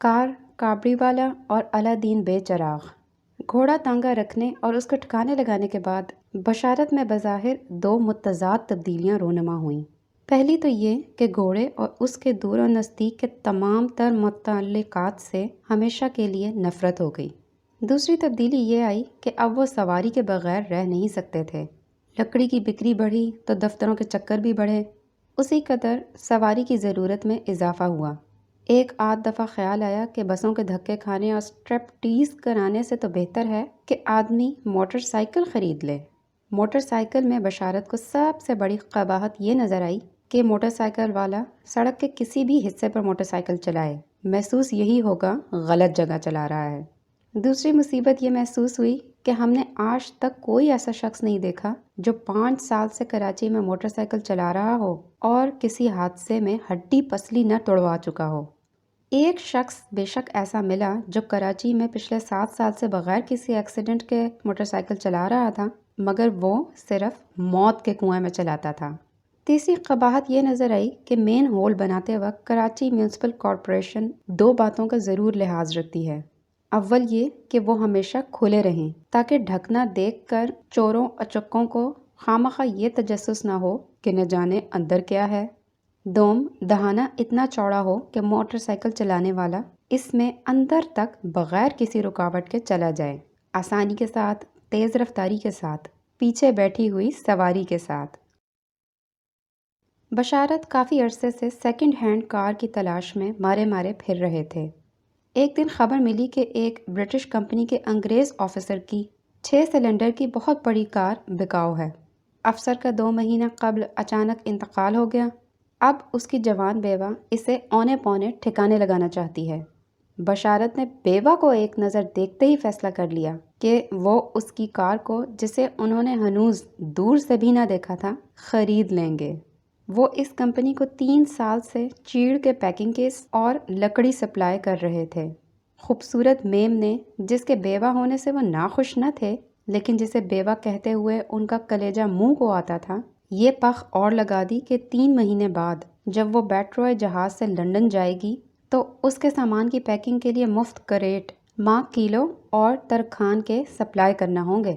کار، کابڑی والا اور الادین بے چراغ۔ گھوڑا تانگا رکھنے اور اس کو ٹھکانے لگانے کے بعد بشارت میں بظاہر دو متضاد تبدیلیاں رونما ہوئیں۔ پہلی تو یہ کہ گھوڑے اور اس کے دور و نزدیک کے تمام تر متعلقات سے ہمیشہ کے لیے نفرت ہو گئی۔ دوسری تبدیلی یہ آئی کہ اب وہ سواری کے بغیر رہ نہیں سکتے تھے۔ لکڑی کی بکری بڑھی تو دفتروں کے چکر بھی بڑھے، اسی قدر سواری کی ضرورت میں اضافہ ہوا۔ ایک آدھ دفعہ خیال آیا کہ بسوں کے دھکے کھانے اور اسٹریپ ٹیز کرانے سے تو بہتر ہے کہ آدمی موٹر سائیکل خرید لے۔ موٹر سائیکل میں بشارت کو سب سے بڑی قباحت یہ نظر آئی کہ موٹر سائیکل والا سڑک کے کسی بھی حصے پر موٹر سائیکل چلائے، محسوس یہی ہوگا غلط جگہ چلا رہا ہے۔ دوسری مصیبت یہ محسوس ہوئی کہ ہم نے آج تک کوئی ایسا شخص نہیں دیکھا جو 5 سال سے کراچی میں موٹر سائیکل چلا رہا ہو اور کسی حادثے میں ہڈی پسلی نہ توڑوا چکا ہو۔ ایک شخص بے شک ایسا ملا جو کراچی میں پچھلے 7 سال سے بغیر کسی ایکسیڈنٹ کے موٹر سائیکل چلا رہا تھا، مگر وہ صرف موت کے کنویں میں چلاتا تھا۔ تیسری قباحت یہ نظر آئی کہ مین ہول بناتے وقت کراچی میونسپل کارپوریشن 2 باتوں کا ضرور لحاظ رکھتی ہے۔ اول یہ کہ وہ ہمیشہ کھلے رہیں تاکہ ڈھکنا دیکھ کر چوروں اچکوں کو خامخواہ یہ تجسس نہ ہو کہ نہ جانے اندر کیا ہے۔ دوم، دہانہ اتنا چوڑا ہو کہ موٹر سائیکل چلانے والا اس میں اندر تک بغیر کسی رکاوٹ کے چلا جائے، آسانی کے ساتھ، تیز رفتاری کے ساتھ، پیچھے بیٹھی ہوئی سواری کے ساتھ۔ بشارت کافی عرصے سے سیکنڈ ہینڈ کار کی تلاش میں مارے پھر رہے تھے۔ ایک دن خبر ملی کہ ایک برٹش کمپنی کے انگریز آفیسر کی 6 سلنڈر کی بہت بڑی کار بکاؤ ہے۔ افسر کا 2 مہینہ قبل اچانک انتقال ہو گیا۔ اب اس کی جوان بیوہ اسے اونے پونے ٹھکانے لگانا چاہتی ہے۔ بشارت نے بیوہ کو ایک نظر دیکھتے ہی فیصلہ کر لیا کہ وہ اس کی کار کو، جسے انہوں نے ہنوز دور سے بھی نہ دیکھا تھا، خرید لیں گے۔ وہ اس کمپنی کو 3 سال سے چیڑ کے پیکنگ کیس اور لکڑی سپلائی کر رہے تھے۔ خوبصورت میم نے، جس کے بیوہ ہونے سے وہ ناخوش نہ تھے لیکن جسے بیوہ کہتے ہوئے ان کا کلیجہ منہ کو آتا تھا، یہ پخ اور لگا دی کہ 3 مہینے بعد جب وہ بیٹروئے جہاز سے لنڈن جائے گی تو اس کے سامان کی پیکنگ کے لیے مفت کریٹ ماہ کیلو اور ترکھان کے سپلائی کرنا ہوں گے۔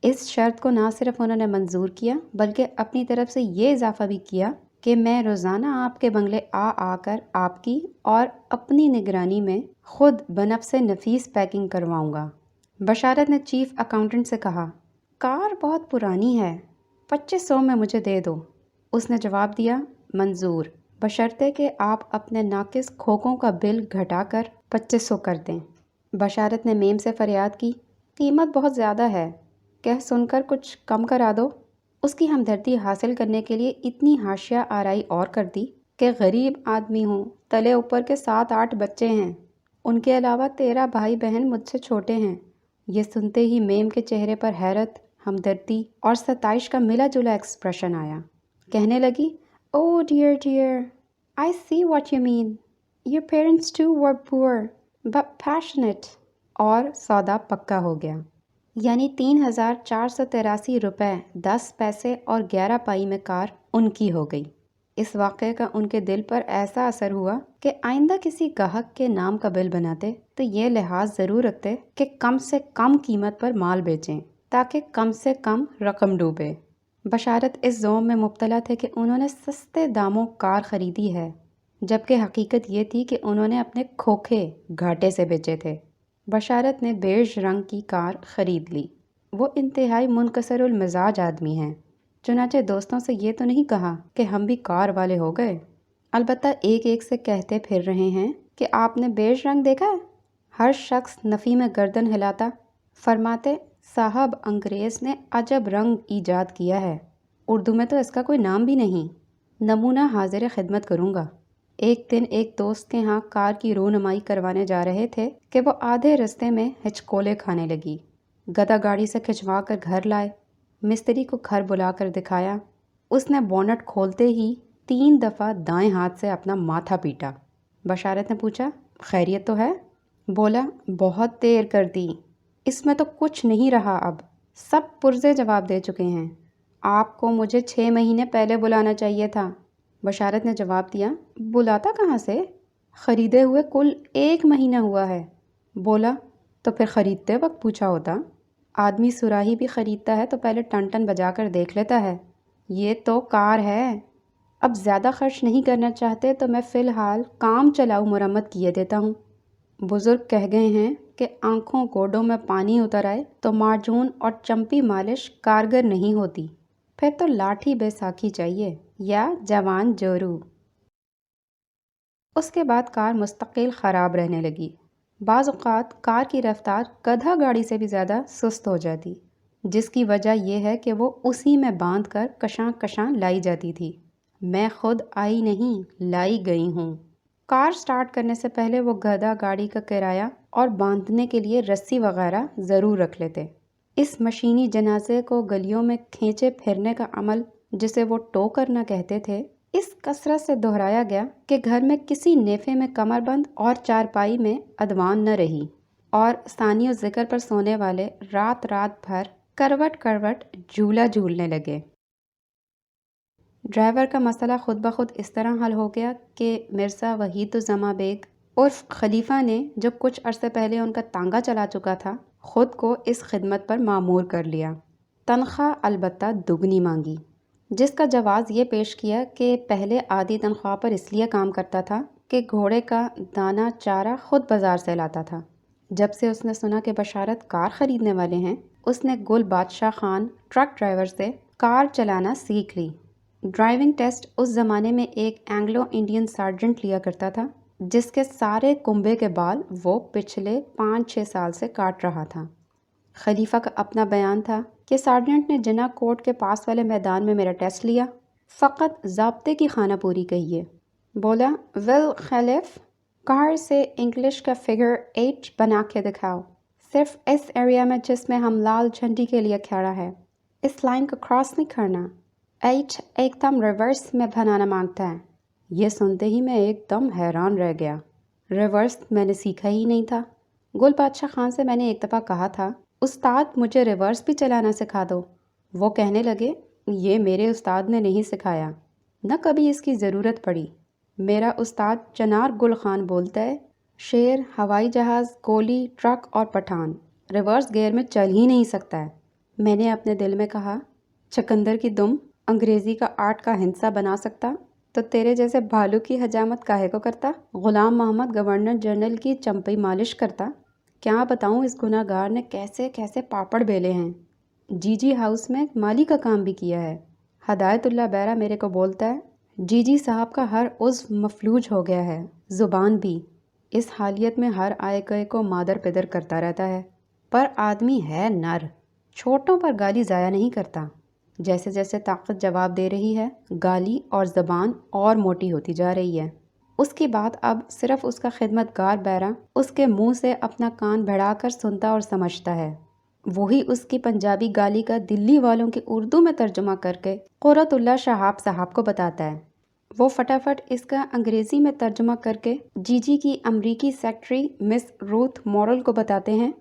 اس شرط کو نہ صرف انہوں نے منظور کیا بلکہ اپنی طرف سے یہ اضافہ بھی کیا کہ میں روزانہ آپ کے بنگلے آ کر آپ کی اور اپنی نگرانی میں خود بنفس نفیس پیکنگ کرواؤں گا۔ بشارت نے چیف اکاؤنٹنٹ سے کہا، کار بہت پرانی ہے، 2500 میں مجھے دے دو۔ اس نے جواب دیا، منظور، بشرطے کہ آپ اپنے ناقص کھوکوں کا بل گھٹا کر 2500 کر دیں۔ بشارت نے میم سے فریاد کی، قیمت بہت زیادہ ہے، کہہ سن کر کچھ کم کرا دو۔ اس کی ہمدردی حاصل کرنے کے لیے اتنی حاشیہ آرائی اور کر دی کہ غریب آدمی ہوں، تلے اوپر کے 7-8 بچے ہیں، ان کے علاوہ 13 بھائی بہن مجھ سے چھوٹے ہیں۔ یہ سنتے ہی میم کے چہرے پر حیرت، ہمدردی اور ستائش کا ملا جلا ایکسپریشن آیا۔ کہنے لگی، Oh dear dear, I see what you mean. Your parents too were poor, but passionate. اور سودا پکا ہو گیا۔ یعنی 3,483 روپے 10 پیسے اور 11 پائی میں کار ان کی ہو گئی۔ اس واقعے کا ان کے دل پر ایسا اثر ہوا کہ آئندہ کسی گاہک کے نام کا بل بناتے تو یہ لحاظ ضرور رکھتے کہ کم سے کم قیمت پر مال بیچیں تاکہ کم سے کم رقم ڈوبے۔ بشارت اس زوم میں مبتلا تھے کہ انہوں نے سستے داموں کار خریدی ہے، جبکہ حقیقت یہ تھی کہ انہوں نے اپنے کھوکھے گھاٹے سے بیچے تھے۔ بشارت نے بیج رنگ کی کار خرید لی۔ وہ انتہائی منکسر المزاج آدمی ہیں، چنانچہ دوستوں سے یہ تو نہیں کہا کہ ہم بھی کار والے ہو گئے، البتہ ایک ایک سے کہتے پھر رہے ہیں کہ آپ نے بیج رنگ دیکھا ہے؟ ہر شخص نفی میں گردن ہلاتا، فرماتے، صاحب انگریز نے عجب رنگ ایجاد کیا ہے، اردو میں تو اس کا کوئی نام بھی نہیں، نمونہ حاضر خدمت کروں گا۔ ایک دن ایک دوست کے ہاں کار کی رونمائی کروانے جا رہے تھے کہ وہ آدھے رستے میں ہچکولے کھانے لگی۔ گدا گاڑی سے کھنچوا کر گھر لائے، مستری کو گھر بلا کر دکھایا۔ اس نے بونٹ کھولتے ہی 3 دفعہ دائیں ہاتھ سے اپنا ماتھا پیٹا۔ بشارت نے پوچھا، خیریت تو ہے؟ بولا، بہت دیر کر دی، اس میں تو کچھ نہیں رہا، اب سب پرزے جواب دے چکے ہیں، آپ کو مجھے 6 مہینے پہلے بلانا چاہیے تھا۔ بشارت نے جواب دیا، بلاتا کہاں سے؟ خریدے ہوئے کل 1 مہینہ ہوا ہے۔ بولا تو پھر خریدتے وقت پوچھا ہوتا۔ آدمی سراہی بھی خریدتا ہے تو پہلے ٹن ٹن بجا کر دیکھ لیتا ہے۔ یہ تو کار ہے، اب زیادہ خرچ نہیں کرنا چاہتے تو میں فی الحال کام چلاؤ مرمت کیے دیتا ہوں۔ بزرگ کہہ گئے ہیں کہ آنکھوں گوڈوں میں پانی اتر آئے تو معجون اور چمپی مالش کارگر نہیں ہوتی، پھر تو لاٹھی بیساکھی چاہیے یا جوان جورو۔ اس کے بعد کار مستقل خراب رہنے لگی۔ بعض اوقات کار کی رفتار گدھا گاڑی سے بھی زیادہ سست ہو جاتی، جس کی وجہ یہ ہے کہ وہ اسی میں باندھ کر کشاں کشاں لائی جاتی تھی۔ میں خود آئی نہیں، لائی گئی ہوں۔ کار سٹارٹ کرنے سے پہلے وہ گدھا گاڑی کا کرایہ اور باندھنے کے لیے رسی وغیرہ ضرور رکھ لیتے۔ اس مشینی جنازے کو گلیوں میں کھینچے پھرنے کا عمل، جسے وہ ٹو کرنا کہتے تھے، اس کثرت سے دہرایا گیا کہ گھر میں کسی نیفے میں کمر بند اور چارپائی میں ادوان نہ رہی، اور ثانی و ذکر پر سونے والے رات رات بھر کروٹ کروٹ جھولا جھولنے لگے۔ ڈرائیور کا مسئلہ خود بخود اس طرح حل ہو گیا کہ مرزا وحید الزما بیگ عرف خلیفہ نے، جو کچھ عرصے پہلے ان کا تانگا چلا چکا تھا، خود کو اس خدمت پر مامور کر لیا۔ تنخواہ البتہ دگنی مانگی، جس کا جواز یہ پیش کیا کہ پہلے آدھی تنخواہ پر اس لیے کام کرتا تھا کہ گھوڑے کا دانہ چارہ خود بازار سے لاتا تھا۔ جب سے اس نے سنا کہ بشارت کار خریدنے والے ہیں، اس نے گل بادشاہ خان ٹرک ڈرائیور سے کار چلانا سیکھ لی۔ ڈرائیونگ ٹیسٹ اس زمانے میں ایک اینگلو انڈین سارجنٹ لیا کرتا تھا، جس کے سارے کنبے کے بال وہ پچھلے 5-6 سال سے کاٹ رہا تھا۔ خلیفہ کا اپنا بیان تھا کہ سارجنٹ نے جناح کوٹ کے پاس والے میدان میں میرا ٹیسٹ لیا، فقط ضابطے کی خانہ پوری کہیے۔ بولا، ویل خلیف، کار سے انگلش کا فگر 8 بنا کے دکھاؤ، صرف اس ایریا میں جس میں ہم لال جھنڈی کے لیے کھڑا ہے، اس لائن کو کراس نہیں کرنا۔ 8 ایک دم ریورس میں بنانا مانگتا ہے۔ یہ سنتے ہی میں ایک دم حیران رہ گیا۔ ریورس میں نے سیکھا ہی نہیں تھا۔ گل بادشاہ خان سے میں نے ایک دفعہ کہا تھا، استاد مجھے ریورس بھی چلانا سکھا دو۔ وہ کہنے لگے، یہ میرے استاد نے نہیں سکھایا، نہ کبھی اس کی ضرورت پڑی۔ میرا استاد چنار گل خان بولتا ہے، شیر، ہوائی جہاز، گولی، ٹرک اور پٹھان ریورس گیئر میں چل ہی نہیں سکتا ہے۔ میں نے اپنے دل میں کہا، چکندر کی دم انگریزی کا 8 کا ہندسہ بنا سکتا تو تیرے جیسے بھالو کی حجامت کاہے کو کرتا؟ غلام محمد گورنر جنرل کی چمپی مالش کرتا؟ کیا بتاؤں اس گناہ گار نے کیسے کیسے پاپڑ بیلے ہیں۔ جی ہاؤس میں مالی کا کام بھی کیا ہے۔ ہدایت اللہ بیرا میرے کو بولتا ہے، جی صاحب کا ہر عضو مفلوج ہو گیا ہے، زبان بھی۔ اس حالیت میں ہر آئے گئے کو مادر پدر کرتا رہتا ہے، پر آدمی ہے نر، چھوٹوں پر گالی ضائع نہیں کرتا۔ جیسے جیسے طاقت جواب دے رہی ہے، گالی اور زبان اور موٹی ہوتی جا رہی ہے۔ اس کی بات اب صرف اس کا خدمت گار بیرا اس کے منہ سے اپنا کان بھڑا کر سنتا اور سمجھتا ہے۔ وہی اس کی پنجابی گالی کا دلی والوں کی اردو میں ترجمہ کر کے قرۃ اللہ شہاب صاحب کو بتاتا ہے۔ وہ فٹافٹ اس کا انگریزی میں ترجمہ کر کے جی کی امریکی سیکرٹری مس روتھ مورل کو بتاتے ہیں۔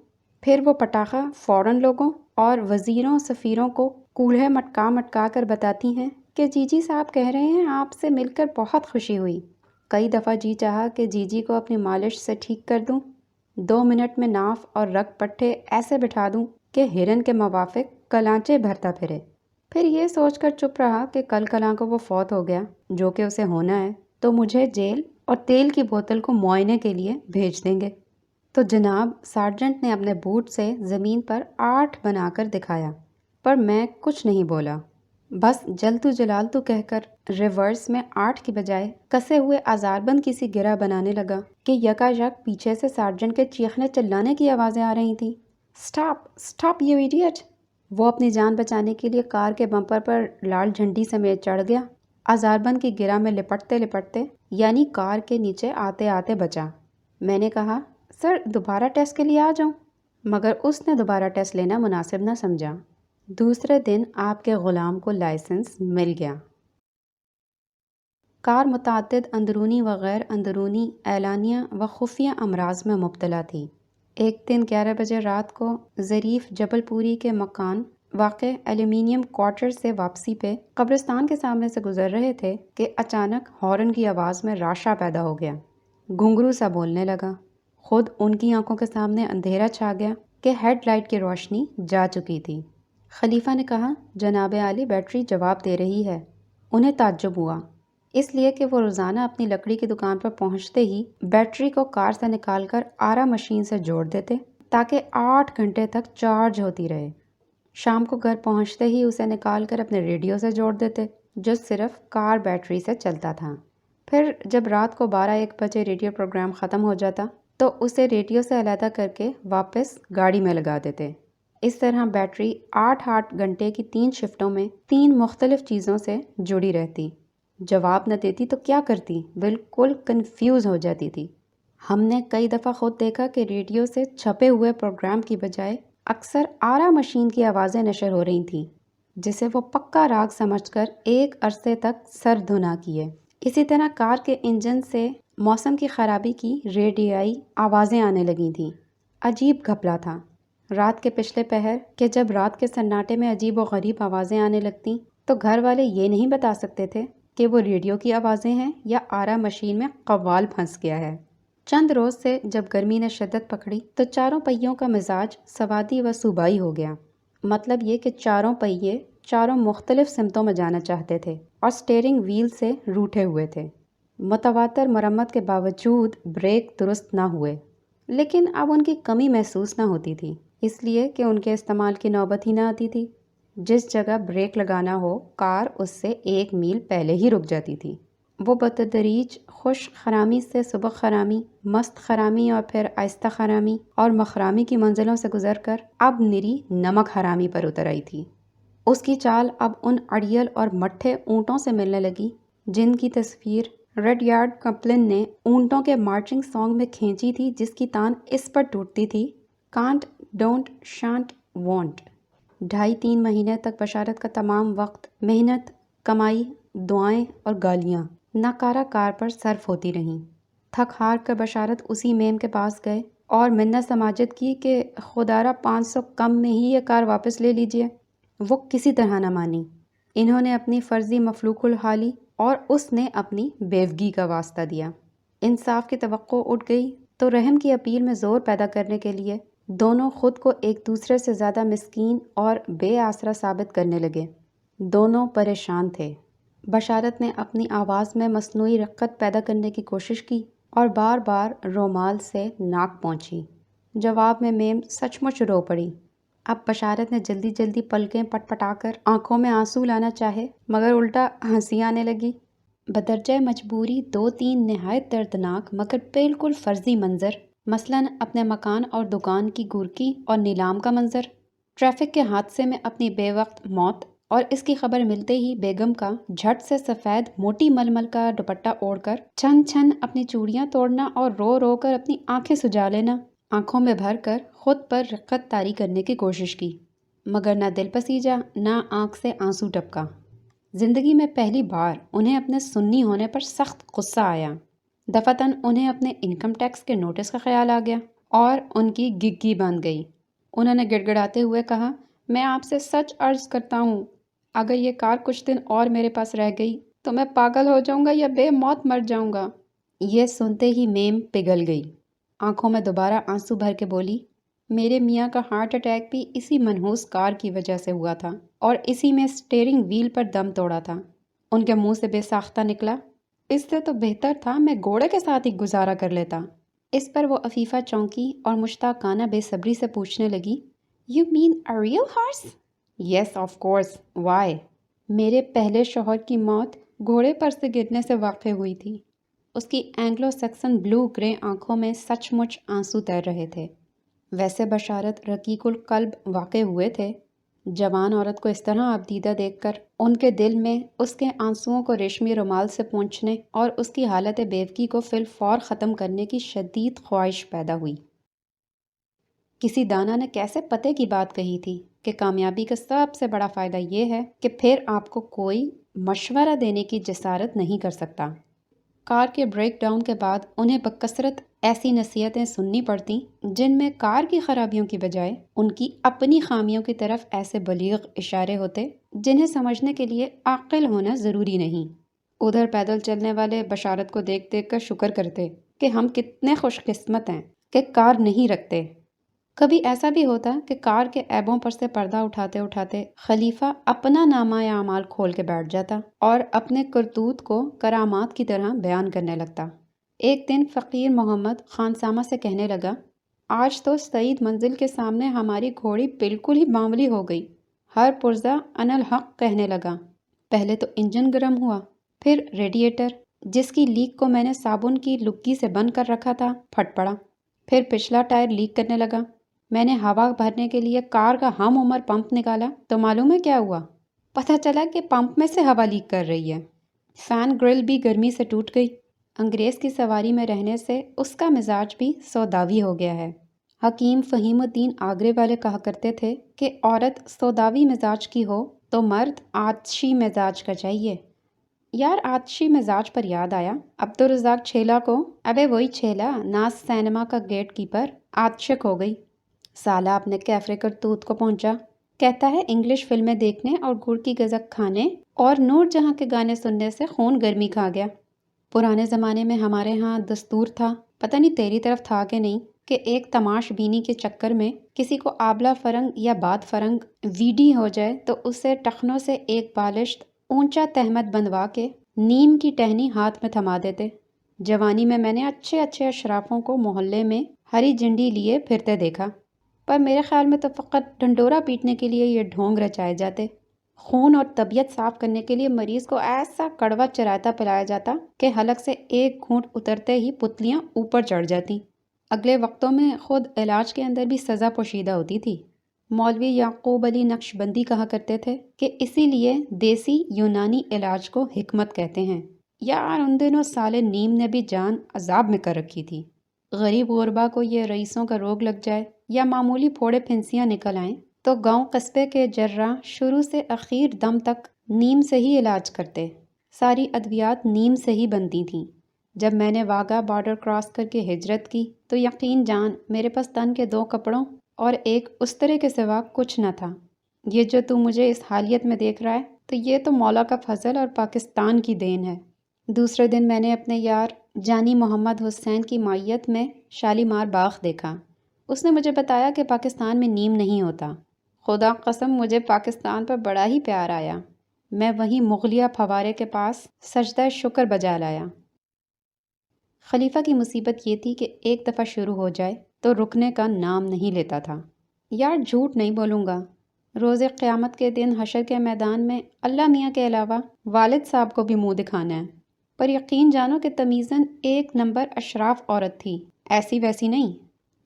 پھر وہ پٹاخہ فوراً لوگوں اور وزیروں سفیروں کو کولہے مٹکا مٹکا کر بتاتی ہیں کہ جی صاحب کہہ رہے ہیں، آپ سے مل کر بہت خوشی ہوئی۔ کئی دفعہ جی چاہا کہ جی کو اپنی مالش سے ٹھیک کر دوں، 2 منٹ میں ناف اور رگ پٹھے ایسے بٹھا دوں کہ ہرن کے موافق کلانچے بھرتا پھرے۔ پھر یہ سوچ کر چپ رہا کہ کل کلاں کو وہ فوت ہو گیا، جو کہ اسے ہونا ہے، تو مجھے جیل اور تیل کی بوتل کو معائنے کے لیے بھیج دیں گے۔ تو جناب سارجنٹ نے اپنے بوٹ سے زمین پر 8 بنا کر دکھایا، پر میں کچھ نہیں بولا، بس جلتو جلالتو کہہ کر ریورس میں 8 کی بجائے کسے ہوئے آزار بند کی سی گرہ بنانے لگا کہ یکا یک پیچھے سے سارجنٹ کے چیخنے چلانے کی آوازیں آ رہی تھیں۔ Stop stop you idiot! وہ اپنی جان بچانے کے لیے کار کے بمپر پر لال جھنڈی سمیت چڑھ گیا۔ آزار بند کی گرہ میں لپٹتے لپٹتے، یعنی کار کے نیچے آتے آتے بچا۔ میں نے کہا، سر دوبارہ ٹیسٹ کے لیے آ جاؤں؟ مگر اس نے دوبارہ ٹیسٹ لینا مناسب نہ سمجھا۔ دوسرے دن آپ کے غلام کو لائسنس مل گیا۔ کار متعدد اندرونی و غیر اندرونی اعلانیہ و خفیہ امراض میں مبتلا تھی۔ ایک دن 11 بجے رات کو ظریف جبل پوری کے مکان واقع ایلومینیم کوارٹر سے واپسی پہ قبرستان کے سامنے سے گزر رہے تھے کہ اچانک ہارن کی آواز میں راشا پیدا ہو گیا۔ گھنگرو سا بولنے لگا۔ خود ان کی آنکھوں کے سامنے اندھیرا چھا گیا کہ ہیڈ لائٹ کی روشنی جا چکی تھی۔ خلیفہ نے کہا، جناب عالی بیٹری جواب دے رہی ہے۔ انہیں تعجب ہوا، اس لیے کہ وہ روزانہ اپنی لکڑی کی دکان پر پہنچتے ہی بیٹری کو کار سے نکال کر آرا مشین سے جوڑ دیتے تاکہ 8 گھنٹے تک چارج ہوتی رہے۔ شام کو گھر پہنچتے ہی اسے نکال کر اپنے ریڈیو سے جوڑ دیتے جو صرف کار بیٹری سے چلتا تھا۔ پھر جب رات کو 12-1 بجے ریڈیو پروگرام ختم ہو جاتا تو اسے ریڈیو سے علیحدہ کر کے واپس گاڑی میں لگا دیتے۔ اس طرح بیٹری 8 گھنٹے کی 3 شفٹوں میں 3 مختلف چیزوں سے جڑی رہتی۔ جواب نہ دیتی تو کیا کرتی؟ بالکل کنفیوز ہو جاتی تھی۔ ہم نے کئی دفعہ خود دیکھا کہ ریڈیو سے چھپے ہوئے پروگرام کی بجائے اکثر آرا مشین کی آوازیں نشر ہو رہی تھیں جسے وہ پکا راگ سمجھ کر ایک عرصے تک سر دھنا کیے۔ اسی طرح کار کے انجن سے موسم کی خرابی کی ریڈیائی آوازیں آنے لگی تھیں۔ عجیب گھپلا تھا۔ رات کے پچھلے پہر کہ جب رات کے سناٹے میں عجیب و غریب آوازیں آنے لگتیں تو گھر والے یہ نہیں بتا سکتے تھے کہ وہ ریڈیو کی آوازیں ہیں یا آرا مشین میں قوال پھنس گیا ہے۔ چند روز سے جب گرمی نے شدت پکڑی تو چاروں پہیوں کا مزاج سوادی و صوبائی ہو گیا۔ مطلب یہ کہ چاروں پہیے چاروں مختلف سمتوں میں جانا چاہتے تھے اور سٹیئرنگ وہیل سے روٹھے ہوئے تھے۔ متواتر مرمت کے باوجود بریک درست نہ ہوئے، لیکن اب ان کی کمی محسوس نہ ہوتی تھی، اس لیے کہ ان کے استعمال کی نوبت ہی نہ آتی تھی۔ جس جگہ بریک لگانا ہو کار اس سے 1 میل پہلے ہی رک جاتی تھی۔ وہ بتدریج خشک خرامی سے سبک خرامی، مست خرامی اور پھر آہستہ خرامی اور مخرامی کی منزلوں سے گزر کر اب نری نمک حرامی پر اتر آئی تھی۔ اس کی چال اب ان اڑیل اور مٹھے اونٹوں سے ملنے لگی جن کی تصویر ریڈیارڈ کپلن نے اونٹوں کے مارچنگ سانگ میں کھینچی تھی، جس کی تان اس پر ٹوٹتی تھی، کانٹ ڈونٹ شانٹ وانٹ۔ 2.5-3 مہینے تک بشارت کا تمام وقت محنت، کمائی، دعائیں اور گالیاں ناکارہ کار پر صرف ہوتی رہیں۔ تھک ہار کر بشارت اسی میم کے پاس گئے اور منت سماجت کی کہ خدارا 500 کم میں ہی یہ کار واپس لے لیجئے۔ وہ کسی طرح نہ مانی۔ انہوں نے اپنی فرضی مفلوک الحال لی اور اس نے اپنی بیوگی کا واسطہ دیا۔ انصاف کی توقع اٹھ گئی تو رحم کی اپیل میں زور پیدا کرنے کے لیے دونوں خود کو ایک دوسرے سے زیادہ مسکین اور بے آسرا ثابت کرنے لگے۔ دونوں پریشان تھے۔ بشارت نے اپنی آواز میں مصنوعی رقت پیدا کرنے کی کوشش کی اور بار بار رومال سے ناک پونچھی۔ جواب میں میم سچ مچ رو پڑی۔ اب بشارت نے جلدی جلدی پلکیں پٹ پٹا کر آنکھوں میں آنسو لانا چاہے مگر الٹا ہنسی آنے لگی۔ بدرجہ مجبوری 2-3 نہایت دردناک مگر بالکل فرضی منظر، مثلاً اپنے مکان اور دکان کی گورکی اور نیلام کا منظر، ٹریفک کے حادثے میں اپنی بے وقت موت، اور اس کی خبر ملتے ہی بیگم کا جھٹ سے سفید موٹی ململ کا دوپٹہ اوڑھ کر چھن چھن اپنی چوڑیاں توڑنا اور رو رو کر اپنی آنکھیں سجا لینا، آنکھوں میں بھر کر خود پر رقت طاری کرنے کی کوشش کی، مگر نہ دل پسیجا نہ آنکھ سے آنسو ٹپکا۔ زندگی میں پہلی بار انہیں اپنے سنی ہونے پر سخت غصہ آیا۔ دفعتاً انہیں اپنے انکم ٹیکس کے نوٹس کا خیال آ گیا اور ان کی گگی بند گئی۔ انہوں نے گڑ گڑاتے ہوئے کہا، میں آپ سے سچ عرض کرتا ہوں، اگر یہ کار کچھ دن اور میرے پاس رہ گئی تو میں پاگل ہو جاؤں گا یا بے موت مر جاؤں گا۔ یہ سنتے ہی میم پگھل گئی، آنکھوں میں دوبارہ آنسو بھر کے بولی، میرے میاں کا ہارٹ اٹیک بھی اسی منحوس کار کی وجہ سے ہوا تھا اور اسی میں سٹیئرنگ وہیل پر دم توڑا تھا۔ ان کے منہ سے بے ساختہ نکلا، اس سے تو بہتر تھا میں گھوڑے کے ساتھ ہی گزارا کر لیتا۔ اس پر وہ عفیفہ چونکی اور مشتاقانہ بے صبری سے پوچھنے لگی، You mean a real horse? Yes, of course. Why? میرے پہلے شوہر کی موت گھوڑے پر سے گرنے سے واقع ہوئی تھی۔ اس کی اینگلو سیکسن بلو گرے آنکھوں میں سچ مچ آنسو تیر رہے تھے۔ ویسے بشارت رقیق القلب واقع ہوئے تھے۔ جوان عورت کو اس طرح آبدیدہ دیکھ کر ان کے دل میں اس کے آنسوؤں کو ریشمی رومال سے پونچھنے اور اس کی حالت بیوگی کو فی الفور ختم کرنے کی شدید خواہش پیدا ہوئی۔ کسی دانا نے کیسے پتے کی بات کہی تھی کہ کامیابی کا سب سے بڑا فائدہ یہ ہے کہ پھر آپ کو کوئی مشورہ دینے کی جسارت نہیں کر سکتا۔ کار کے بریک ڈاؤن کے بعد انہیں بکثرت ایسی نصیحتیں سننی پڑتیں جن میں کار کی خرابیوں کی بجائے ان کی اپنی خامیوں کی طرف ایسے بلیغ اشارے ہوتے جنہیں سمجھنے کے لیے عاقل ہونا ضروری نہیں۔ ادھر پیدل چلنے والے بشارت کو دیکھ دیکھ کر شکر کرتے کہ ہم کتنے خوش قسمت ہیں کہ کار نہیں رکھتے۔ کبھی ایسا بھی ہوتا کہ کار کے عیبوں پر سے پردہ اٹھاتے اٹھاتے خلیفہ اپنا نامہ اعمال کھول کے بیٹھ جاتا اور اپنے کرتوت کو کرامات کی طرح بیان کرنے لگتا۔ ایک دن فقیر محمد خانسامہ سے کہنے لگا، آج تو سعید منزل کے سامنے ہماری گھوڑی بالکل ہی بانولی ہو گئی۔ ہر پرزہ انا الحق کہنے لگا۔ پہلے تو انجن گرم ہوا، پھر ریڈیٹر جس کی لیک کو میں نے صابن کی لکی سے بند کر رکھا تھا پھٹ پڑا، پھر پچھلا ٹائر لیک کرنے لگا۔ میں نے ہوا بھرنے کے لیے کار کا ہم عمر پمپ نکالا تو معلوم ہے کیا ہوا؟ پتہ چلا کہ پمپ میں سے ہوا لیک کر رہی ہے۔ فین گرل بھی گرمی سے ٹوٹ گئی۔ انگریز کی سواری میں رہنے سے اس کا مزاج بھی سوداوی ہو گیا ہے۔ حکیم فہیم الدین آگرے والے کہا کرتے تھے کہ عورت سوداوی مزاج کی ہو تو مرد آتشی مزاج کا چاہیے۔ یار آتشی مزاج پر یاد آیا، عبدالرزاق چھیلا کو، ابے وہی چھیلا ناز سینما کا گیٹ کیپر، عاشق ہو گئی۔ سالہ اپنے کیفرے کرتوت کو پہنچا، کہتا ہے انگلش فلمیں دیکھنے اور گڑ کی گزک کھانے اور نور جہاں کے گانے سننے سے خون گرمی کھا گیا۔ پرانے زمانے میں ہمارے ہاں دستور تھا، پتہ نہیں تیری طرف تھا کہ نہیں، کہ ایک تماش بینی کے چکر میں کسی کو آبلہ فرنگ یا باد فرنگ ویڈی ہو جائے تو اسے ٹخنوں سے ایک بالشت اونچا تہمت بندوا کے نیم کی ٹہنی ہاتھ میں تھما دیتے۔ جوانی میں نے اچھے اچھے اشرافوں کو محلے میں ہری جھنڈی لیے پھرتے دیکھا، پر میرے خیال میں تو فقط ڈھنڈورا پیٹنے کے لیے یہ ڈھونگ رچائے جاتے۔ خون اور طبیعت صاف کرنے کے لیے مریض کو ایسا کڑوا چرائتا پلایا جاتا کہ حلق سے ایک گھونٹ اترتے ہی پتلیاں اوپر چڑھ جاتی۔ اگلے وقتوں میں خود علاج کے اندر بھی سزا پوشیدہ ہوتی تھی۔ مولوی یعقوب علی نقشبندی کہا کرتے تھے کہ اسی لیے دیسی یونانی علاج کو حکمت کہتے ہیں۔ یار ان دنوں سالے نیم نے بھی جان عذاب میں کر رکھی تھی۔ غریب غربا کو یہ رئیسوں کا روگ لگ جائے یا معمولی پھوڑے پھنسیاں نکل آئیں تو گاؤں قصبے کے جراح شروع سے اخیر دم تک نیم سے ہی علاج کرتے۔ ساری ادویات نیم سے ہی بنتی تھیں۔ جب میں نے واگا بارڈر کراس کر کے ہجرت کی تو یقین جان میرے پاس تن کے 2 کپڑوں اور ایک استرے کے سوا کچھ نہ تھا۔ یہ جو تو مجھے اس حالیت میں دیکھ رہا ہے تو یہ تو مولا کا فضل اور پاکستان کی دین ہے۔ دوسرے دن میں نے اپنے یار جانی محمد حسین کی معیت میں شالیمار باغ دیکھا۔ اس نے مجھے بتایا کہ پاکستان میں نیم نہیں ہوتا۔ خدا قسم مجھے پاکستان پر بڑا ہی پیار آیا۔ میں وہیں مغلیہ پھوارے کے پاس سجدہ شکر بجا لایا۔ خلیفہ کی مصیبت یہ تھی کہ ایک دفعہ شروع ہو جائے تو رکنے کا نام نہیں لیتا تھا۔ یار جھوٹ نہیں بولوں گا، روز قیامت کے دن حشر کے میدان میں اللہ میاں کے علاوہ والد صاحب کو بھی منہ دکھانا ہے، پر یقین جانو کہ تمیزن 1 نمبر اشراف عورت تھی، ایسی ویسی نہیں،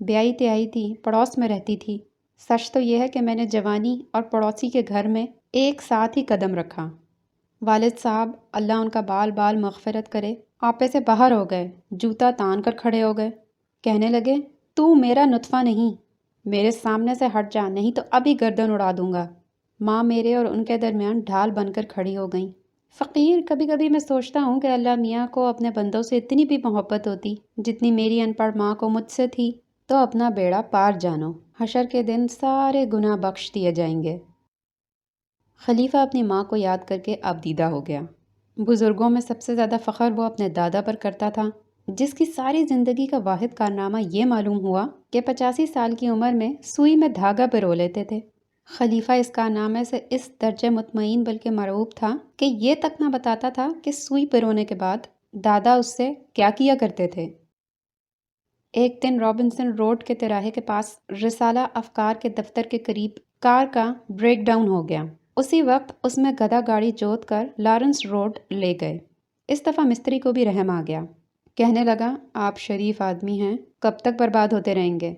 بیائی تیائی تھی، پڑوس میں رہتی تھی۔ سچ تو یہ ہے کہ میں نے جوانی اور پڑوسی کے گھر میں ایک ساتھ ہی قدم رکھا۔ والد صاحب اللہ ان کا بال بال مغفرت کرے آپے سے باہر ہو گئے، جوتا تان کر کھڑے ہو گئے، کہنے لگے تو میرا نطفہ نہیں، میرے سامنے سے ہٹ جا نہیں تو ابھی گردن اڑا دوں گا۔ ماں میرے اور ان کے درمیان ڈھال بن کر کھڑی ہو گئیں۔ فقیر کبھی کبھی میں سوچتا ہوں کہ اللہ میاں کو اپنے بندوں سے اتنی بھی محبت ہوتی جتنی میری ان پڑھ ماں کو مجھ سے تھی تو اپنا بیڑا پار جانو، حشر کے دن سارے گناہ بخش دیے جائیں گے۔ خلیفہ اپنی ماں کو یاد کر کے اب دیدہ ہو گیا۔ بزرگوں میں سب سے زیادہ فخر وہ اپنے دادا پر کرتا تھا، جس کی ساری زندگی کا واحد کارنامہ یہ معلوم ہوا کہ 85 سال کی عمر میں سوئی میں دھاگا پرو لیتے تھے۔ خلیفہ اس کارنامے سے اس درجے مطمئن بلکہ مرعوب تھا کہ یہ تک نہ بتاتا تھا کہ سوئی پرونے کے بعد دادا اس سے کیا کیا کرتے تھے۔ ایک دن رابنسن روڈ کے تراہے کے پاس رسالہ افکار کے دفتر کے قریب کار کا بریک ڈاؤن ہو گیا۔ اسی وقت اس میں گدھا گاڑی جوت کر لارنس روڈ لے گئے۔ اس دفعہ مستری کو بھی رحم آ گیا، کہنے لگا آپ شریف آدمی ہیں، کب تک برباد ہوتے رہیں گے؟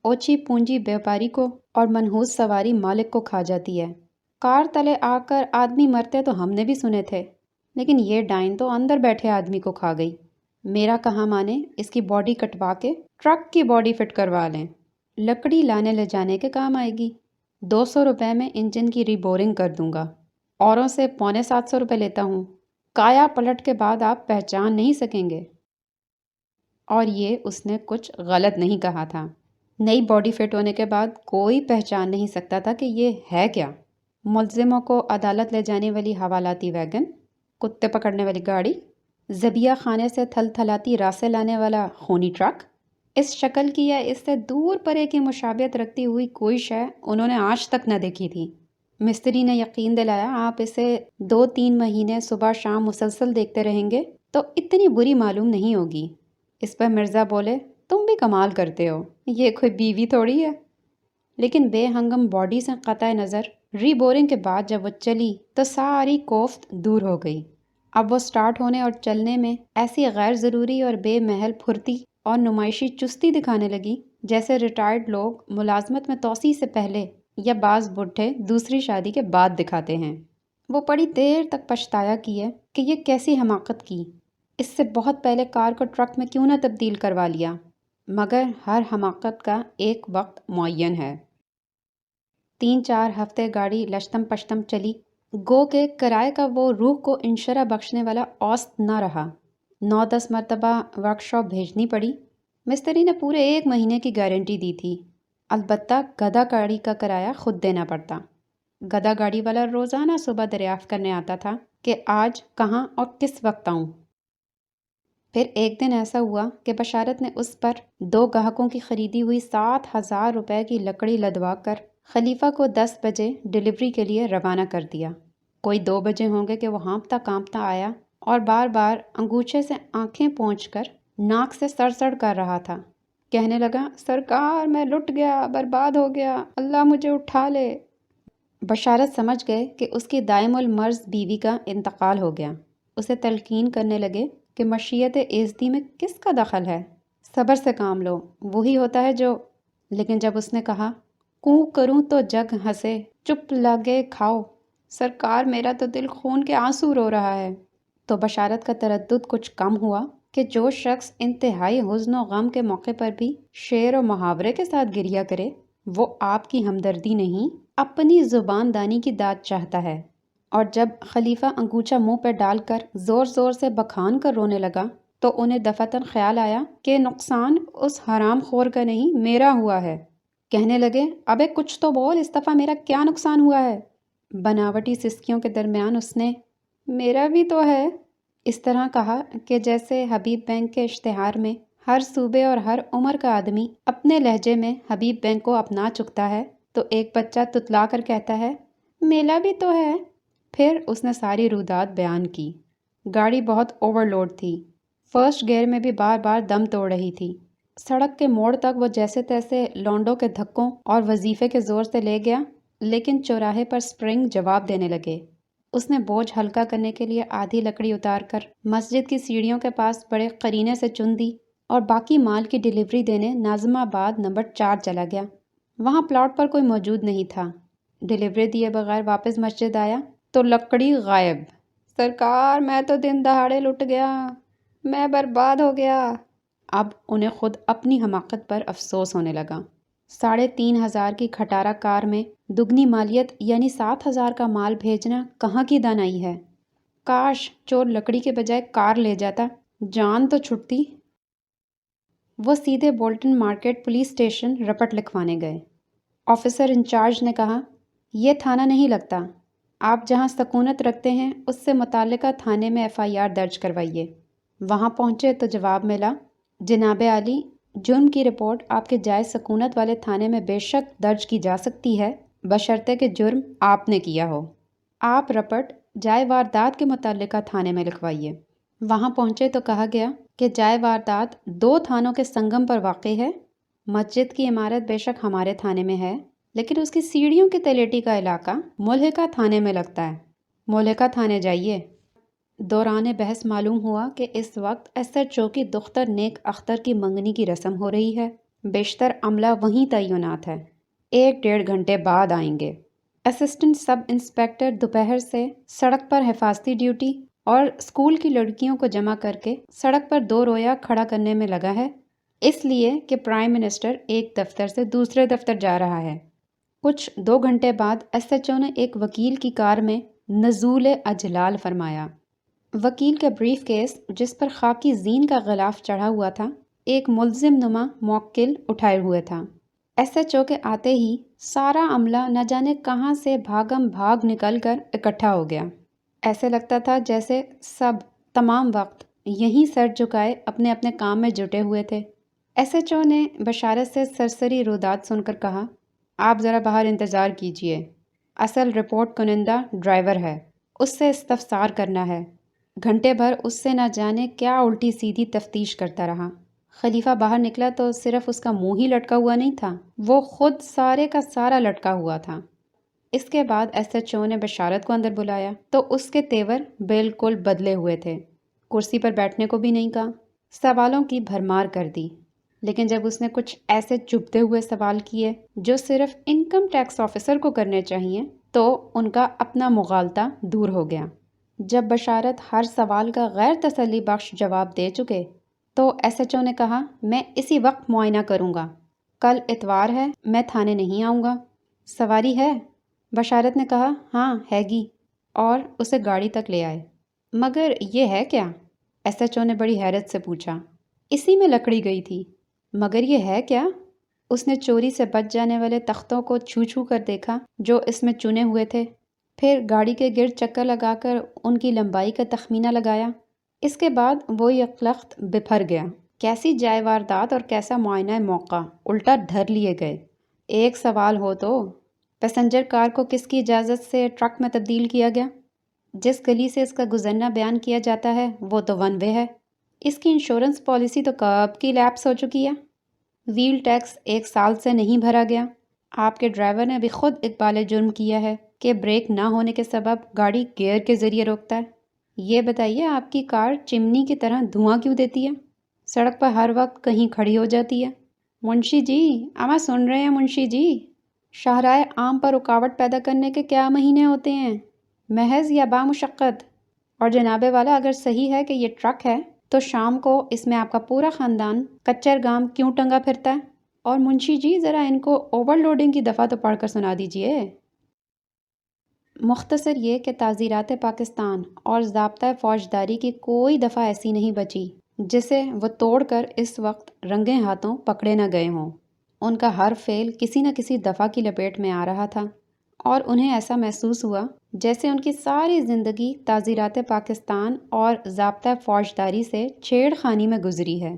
اوچھی پونجی بیوپاری کو اور منحوس سواری مالک کو کھا جاتی ہے۔ کار تلے آ کر آدمی مرتے تو ہم نے بھی سنے تھے، لیکن یہ ڈائن تو اندر بیٹھے آدمی کو کھا گئی۔ میرا کہاں مانے اس کی باڈی کٹوا کے ٹرک کی باڈی فٹ کروا لیں، لکڑی لانے لے جانے کے کام آئے گی۔ 200 روپے میں انجن کی ری بورنگ کر دوں گا، اوروں سے 750 روپے لیتا ہوں، کایا پلٹ کے بعد آپ پہچان نہیں سکیں گے۔ اور یہ اس نے کچھ غلط نہیں کہا تھا۔ نئی باڈی فٹ ہونے کے بعد کوئی پہچان نہیں سکتا تھا کہ یہ ہے کیا۔ ملزموں کو عدالت لے جانے والی حوالاتی ویگن، کتے پکڑنے والی گاڑی، ذبیحہ خانے سے تھل تھلاتی راسیں لانے والا خونی ٹرک؟ اس شکل کی یا اس سے دور پرے کی مشابہت رکھتی ہوئی کوئی شے انہوں نے آج تک نہ دیکھی تھی۔ مستری نے یقین دلایا، آپ اسے 2-3 مہینے صبح شام مسلسل دیکھتے رہیں گے تو اتنی بری معلوم نہیں ہوگی۔ اس پر مرزا بولے، تم بھی کمال کرتے ہو، یہ کوئی بیوی تھوڑی ہے۔ لیکن بے ہنگم باڈی سے قطع نظر ری بورنگ کے بعد جب وہ چلی تو ساری کوفت دور ہو گئی۔ اب وہ سٹارٹ ہونے اور چلنے میں ایسی غیر ضروری اور بے محل پھرتی اور نمائشی چستی دکھانے لگی جیسے ریٹائرڈ لوگ ملازمت میں توسیع سے پہلے یا بعض بڈھے دوسری شادی کے بعد دکھاتے ہیں۔ وہ بڑی دیر تک پچھتایا کیے کہ یہ کیسی حماقت کی، اس سے بہت پہلے کار کو ٹرک میں کیوں نہ تبدیل کروا لیا، مگر ہر حماقت کا ایک وقت معین ہے۔ 3-4 ہفتے گاڑی لشتم پشتم چلی، گو کہ کرائے کا وہ روح کو انشرح بخشنے والا اوسط نہ رہا۔ 9-10 مرتبہ ورکشاپ بھیجنی پڑی۔ مستری نے پورے 1 مہینے کی گارنٹی دی تھی، البتہ گدھا گاڑی کا کرایہ خود دینا پڑتا۔ گدھا گاڑی والا روزانہ صبح دریافت کرنے آتا تھا کہ آج کہاں اور کس وقت آؤں۔ پھر ایک دن ایسا ہوا کہ بشارت نے اس پر 2 گاہکوں کی خریدی ہوئی 7,000 روپے کی لکڑی لدوا کر خلیفہ کو 10 بجے ڈلیوری کے لیے روانہ کر دیا۔ کوئی 2 بجے ہوں گے کہ وہ ہانپتا کانپتا آیا اور بار بار انگوچھے سے آنکھیں پونچھ کر ناک سے سڑ کر رہا تھا۔ کہنے لگا، سرکار میں لٹ گیا، برباد ہو گیا، اللہ مجھے اٹھا لے۔ بشارت سمجھ گئے کہ اس کی دائم المرض بیوی کا انتقال ہو گیا۔ اسے تلقین کرنے لگے کہ مشیت ایزدی میں کس کا دخل ہے، صبر سے کام لو، وہی ہوتا ہے جو… لیکن جب اس نے کہا، کوں کروں تو جگ ہنسے، چپ لگے کھاؤ، سرکار میرا تو دل خون کے آنسو رو رہا ہے، تو بشارت کا تردد کچھ کم ہوا کہ جو شخص انتہائی حزن و غم کے موقع پر بھی شعر و محاورے کے ساتھ گریہ کرے، وہ آپ کی ہمدردی نہیں، اپنی زبان دانی کی داد چاہتا ہے۔ اور جب خلیفہ انگوچھا منہ پہ ڈال کر زور زور سے بکھان کر رونے لگا تو انہیں دفعتاً خیال آیا کہ نقصان اس حرام خور کا نہیں، میرا ہوا ہے۔ کہنے لگے، ابے کچھ تو بول، اس دفعہ میرا کیا نقصان ہوا ہے؟ بناوٹی سسکیوں کے درمیان اس نے، میرا بھی تو ہے، اس طرح کہا کہ جیسے حبیب بینک کے اشتہار میں ہر صوبے اور ہر عمر کا آدمی اپنے لہجے میں حبیب بینک کو اپنا چکتا ہے، تو ایک بچہ تتلا کر کہتا ہے، میلا بھی تو ہے۔ پھر اس نے ساری رودات بیان کی۔ گاڑی بہت اوور لوڈ تھی، فرسٹ گیئر میں بھی بار بار دم توڑ رہی تھی۔ سڑک کے موڑ تک وہ جیسے تیسے لونڈوں کے دھکوں اور وظیفے کے زور سے لے گیا، لیکن چوراہے پر سپرنگ جواب دینے لگے۔ اس نے بوجھ ہلکا کرنے کے لیے آدھی لکڑی اتار کر مسجد کی سیڑھیوں کے پاس بڑے قرینے سے چن دی اور باقی مال کی ڈلیوری دینے ناظم آباد نمبر 4 چلا گیا۔ وہاں پلاٹ پر کوئی موجود نہیں تھا۔ ڈلیوری دیے بغیر واپس مسجد آیا تو لکڑی غائب۔ سرکار میں تو دن دہاڑے لٹ گیا، میں برباد ہو گیا۔ اب انہیں خود اپنی حماقت پر افسوس ہونے لگا۔ 3,500 کی کھٹارا کار میں دگنی مالیت یعنی 7,000 کا مال بھیجنا کہاں کی دانائی ہے؟ کاش چور لکڑی کے بجائے کار لے جاتا، جان تو چھٹتی۔ وہ سیدھے بولٹن مارکیٹ پولیس اسٹیشن رپٹ لکھوانے گئے۔ آفیسر انچارج نے کہا، یہ تھانہ نہیں لگتا، آپ جہاں سکونت رکھتے ہیں اس سے متعلقہ تھانے میں FIR درج کروائیے۔ وہاں پہنچے تو جواب ملا، جناب عالی، جرم کی رپورٹ آپ کے جائز سکونت والے تھانے میں بے شک درج کی جا سکتی ہے، بشرطے کہ جرم آپ نے کیا ہو۔ آپ رپٹ جائے واردات کے متعلقہ تھانے میں لکھوائیے۔ وہاں پہنچے تو کہا گیا کہ جائے واردات 2 تھانوں کے سنگم پر واقع ہے۔ مسجد کی عمارت بے شک ہمارے تھانے میں ہے، لیکن اس کی سیڑھیوں کی تلیٹی کا علاقہ ملحقہ تھانے میں لگتا ہے، ملحقہ تھانے جائیے۔ دوران بحث معلوم ہوا کہ اس وقت SHO کی دختر نیک اختر کی منگنی کی رسم ہو رہی ہے۔ بیشتر عملہ وہیں تعینات ہے، 1-1.5 گھنٹے بعد آئیں گے۔ اسسٹنٹ سب انسپیکٹر دوپہر سے سڑک پر حفاظتی ڈیوٹی اور اسکول کی لڑکیوں کو جمع کر کے سڑک پر 2 رویا کھڑا کرنے میں لگا ہے، اس لیے کہ پرائم منسٹر ایک دفتر سے دوسرے دفتر جا رہا ہے۔ کچھ 2 گھنٹے بعد SHO نے ایک وکیل کی کار میں نزول اجلال فرمایا۔ وکیل کا بریف کیس جس پر خاکی زین کا غلاف چڑھا ہوا تھا، ایک ملزم نما موکل اٹھائے ہوئے تھا۔ SHO کے آتے ہی سارا عملہ نہ جانے کہاں سے بھاگم بھاگ نکل کر اکٹھا ہو گیا۔ ایسے لگتا تھا جیسے سب تمام وقت یہیں سر جھکائے اپنے اپنے کام میں جٹے ہوئے تھے۔ ایس ایچ او نے بشارت سے سرسری روداد سن کر کہا، آپ ذرا باہر انتظار کیجئے، اصل رپورٹ کنندہ ڈرائیور ہے، اس سے استفسار کرنا ہے۔ گھنٹے بھر اس سے نہ جانے کیا الٹی سیدھی تفتیش کرتا رہا۔ خلیفہ باہر نکلا تو صرف اس کا منہ ہی لٹکا ہوا نہیں تھا، وہ خود سارے کا سارا لٹکا ہوا تھا۔ اس کے بعد ایس ایچ او نے بشارت کو اندر بلایا تو اس کے تیور بالکل بدلے ہوئے تھے۔ کرسی پر بیٹھنے کو بھی نہیں کہا، سوالوں کی بھرمار کر دی، لیکن جب اس نے کچھ ایسے چبھتے ہوئے سوال کیے جو صرف انکم ٹیکس آفیسر کو کرنے چاہیے تو ان کا اپنا مغالطہ دور ہو گیا۔ جب بشارت ہر سوال کا غیر تسلی بخش جواب دے چکے تو ایس ایچ او نے کہا، میں اسی وقت معائنہ کروں گا، کل اتوار ہے، میں تھانے نہیں آؤں گا۔ سواری ہے؟ بشارت نے کہا، ہاں ہے گی، اور اسے گاڑی تک لے آئے۔ مگر یہ ہے کیا؟ ایس ایچ او نے بڑی حیرت سے پوچھا۔ اسی میں لکڑی گئی تھی۔ مگر یہ ہے کیا؟ اس نے چوری سے بچ جانے والے تختوں کو چھو چھو کر دیکھا جو اس میں چنے ہوئے تھے، پھر گاڑی کے گرد چکر لگا کر ان کی لمبائی کا تخمینہ لگایا۔ اس کے بعد وہ یکلخت بپھر گیا۔ کیسی جائے واردات اور کیسا معائنہ موقع، الٹا دھر لیے گئے۔ ایک سوال ہو تو پیسنجر کار کو کس کی اجازت سے ٹرک میں تبدیل کیا گیا؟ جس گلی سے اس کا گزرنا بیان کیا جاتا ہے وہ تو ون وے ہے۔ اس کی انشورنس پالیسی تو کب کی لیپس ہو چکی ہے۔ ویل ٹیکس 1 سال سے نہیں بھرا گیا۔ آپ کے ڈرائیور نے بھی خود اقبال جرم کیا ہے کہ بریک نہ ہونے کے سبب گاڑی گیئر کے ذریعے روکتا ہے۔ یہ بتائیے آپ کی کار چمنی کی طرح دھواں کیوں دیتی ہے؟ سڑک پر ہر وقت کہیں کھڑی ہو جاتی ہے۔ منشی جی، اما سن رہے ہیں منشی جی؟ شاہراہ عام پر رکاوٹ پیدا کرنے کے کیا مہینے ہوتے ہیں، محض یا بامشقت؟ اور جناب والا، اگر صحیح ہے کہ یہ ٹرک ہے تو شام کو اس میں آپ کا پورا خاندان کچر گام کیوں ٹنگا پھرتا ہے؟ اور منشی جی ذرا ان کو اوور لوڈنگ کی دفعہ تو پڑھ کر سنا دیجئے۔ مختصر یہ کہ تعزیرات پاکستان اور ضابطۂ فوجداری کی کوئی دفعہ ایسی نہیں بچی جسے وہ توڑ کر اس وقت رنگے ہاتھوں پکڑے نہ گئے ہوں۔ ان کا ہر فعل کسی نہ کسی دفعہ کی لپیٹ میں آ رہا تھا، اور انہیں ایسا محسوس ہوا جیسے ان کی ساری زندگی تعزیرات پاکستان اور ضابطۂ فوجداری سے چھیڑ خانی میں گزری ہے۔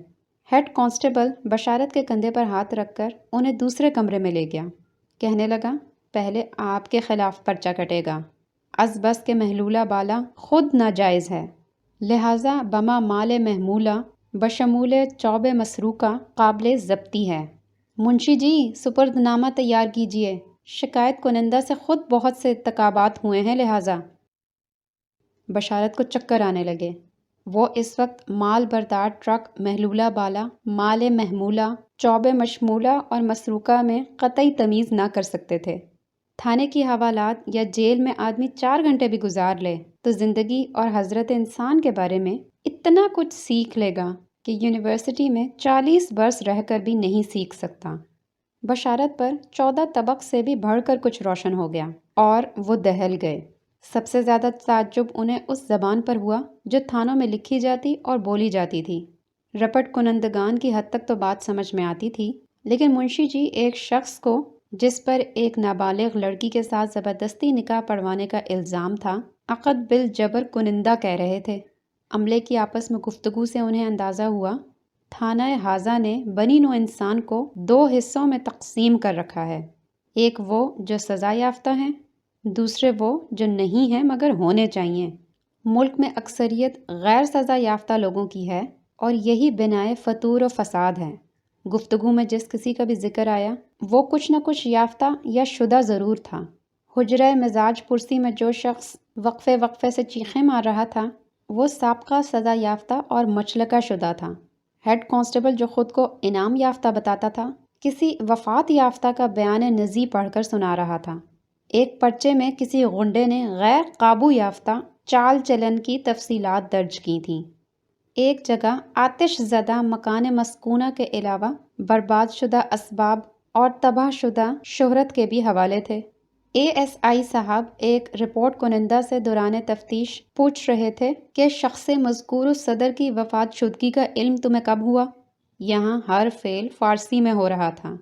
ہیڈ کانسٹیبل بشارت کے کندھے پر ہاتھ رکھ کر انہیں دوسرے کمرے میں لے گیا۔ کہنے لگا، پہلے آپ کے خلاف پرچہ کٹے گا۔ از بس کے محلولہ بالا خود ناجائز ہے، لہٰذا بما مال محمولہ بشمول چوب مسروقہ قابل ضبطی ہے۔ منشی جی، سپرد نامہ تیار کیجئے، شکایت کنندہ سے خود بہت سے ارتکابات ہوئے ہیں، لہٰذا۔ بشارت کو چکر آنے لگے۔ وہ اس وقت مال بردار ٹرک محلولہ بالا، مال محمولہ، چوب مشمولہ اور مسروقہ میں قطعی تمیز نہ کر سکتے تھے۔ تھانے کی حوالات یا جیل میں آدمی 4 گھنٹے بھی گزار لے تو زندگی اور حضرت انسان کے بارے میں اتنا کچھ سیکھ لے گا کہ یونیورسٹی میں 40 برس رہ کر بھی نہیں سیکھ سکتا۔ بشارت پر 14 طبق سے بھی بڑھ کر کچھ روشن ہو گیا، اور وہ دہل گئے۔ سب سے زیادہ تعجب انہیں اس زبان پر ہوا جو تھانوں میں لکھی جاتی اور بولی جاتی تھی۔ رپٹ کنندگان کی حد تک تو بات سمجھ میں آتی تھی، لیکن منشی جی ایک شخص کو جس پر ایک نابالغ لڑکی کے ساتھ زبردستی نکاح پڑھوانے کا الزام تھا، عقد بالجبر کنندہ کہہ رہے تھے۔ عملے کی آپس میں گفتگو سے انہیں اندازہ ہوا، تھانہ حاضہ نے بنی نوع انسان کو 2 حصوں میں تقسیم کر رکھا ہے، ایک وہ جو سزا یافتہ ہیں، دوسرے وہ جو نہیں ہیں مگر ہونے چاہیے۔ ملک میں اکثریت غیر سزا یافتہ لوگوں کی ہے، اور یہی بنائے فتور و فساد ہے۔ گفتگو میں جس کسی کا بھی ذکر آیا وہ کچھ نہ کچھ یافتہ یا شدہ ضرور تھا۔ حجرہ مزاج پرسی میں جو شخص وقفے وقفے سے چیخیں مار رہا تھا وہ سابقہ سزا یافتہ اور مچلکہ شدہ تھا۔ ہیڈ کانسٹیبل جو خود کو انعام یافتہ بتاتا تھا کسی وفات یافتہ کا بیان نزی پڑھ کر سنا رہا تھا۔ ایک پرچے میں کسی غنڈے نے غیر قابو یافتہ چال چلن کی تفصیلات درج کی تھیں۔ ایک جگہ آتش زدہ مکان مسکونہ کے علاوہ برباد شدہ اسباب اور تباہ شدہ شہرت کے بھی حوالے تھے۔ اے ایس آئی صاحب ایک رپورٹ کنندہ سے دوران تفتیش پوچھ رہے تھے کہ شخص مذکور صدر کی وفات شدگی کا علم تمہیں کب ہوا؟ یہاں ہر فعل فارسی میں ہو رہا تھا۔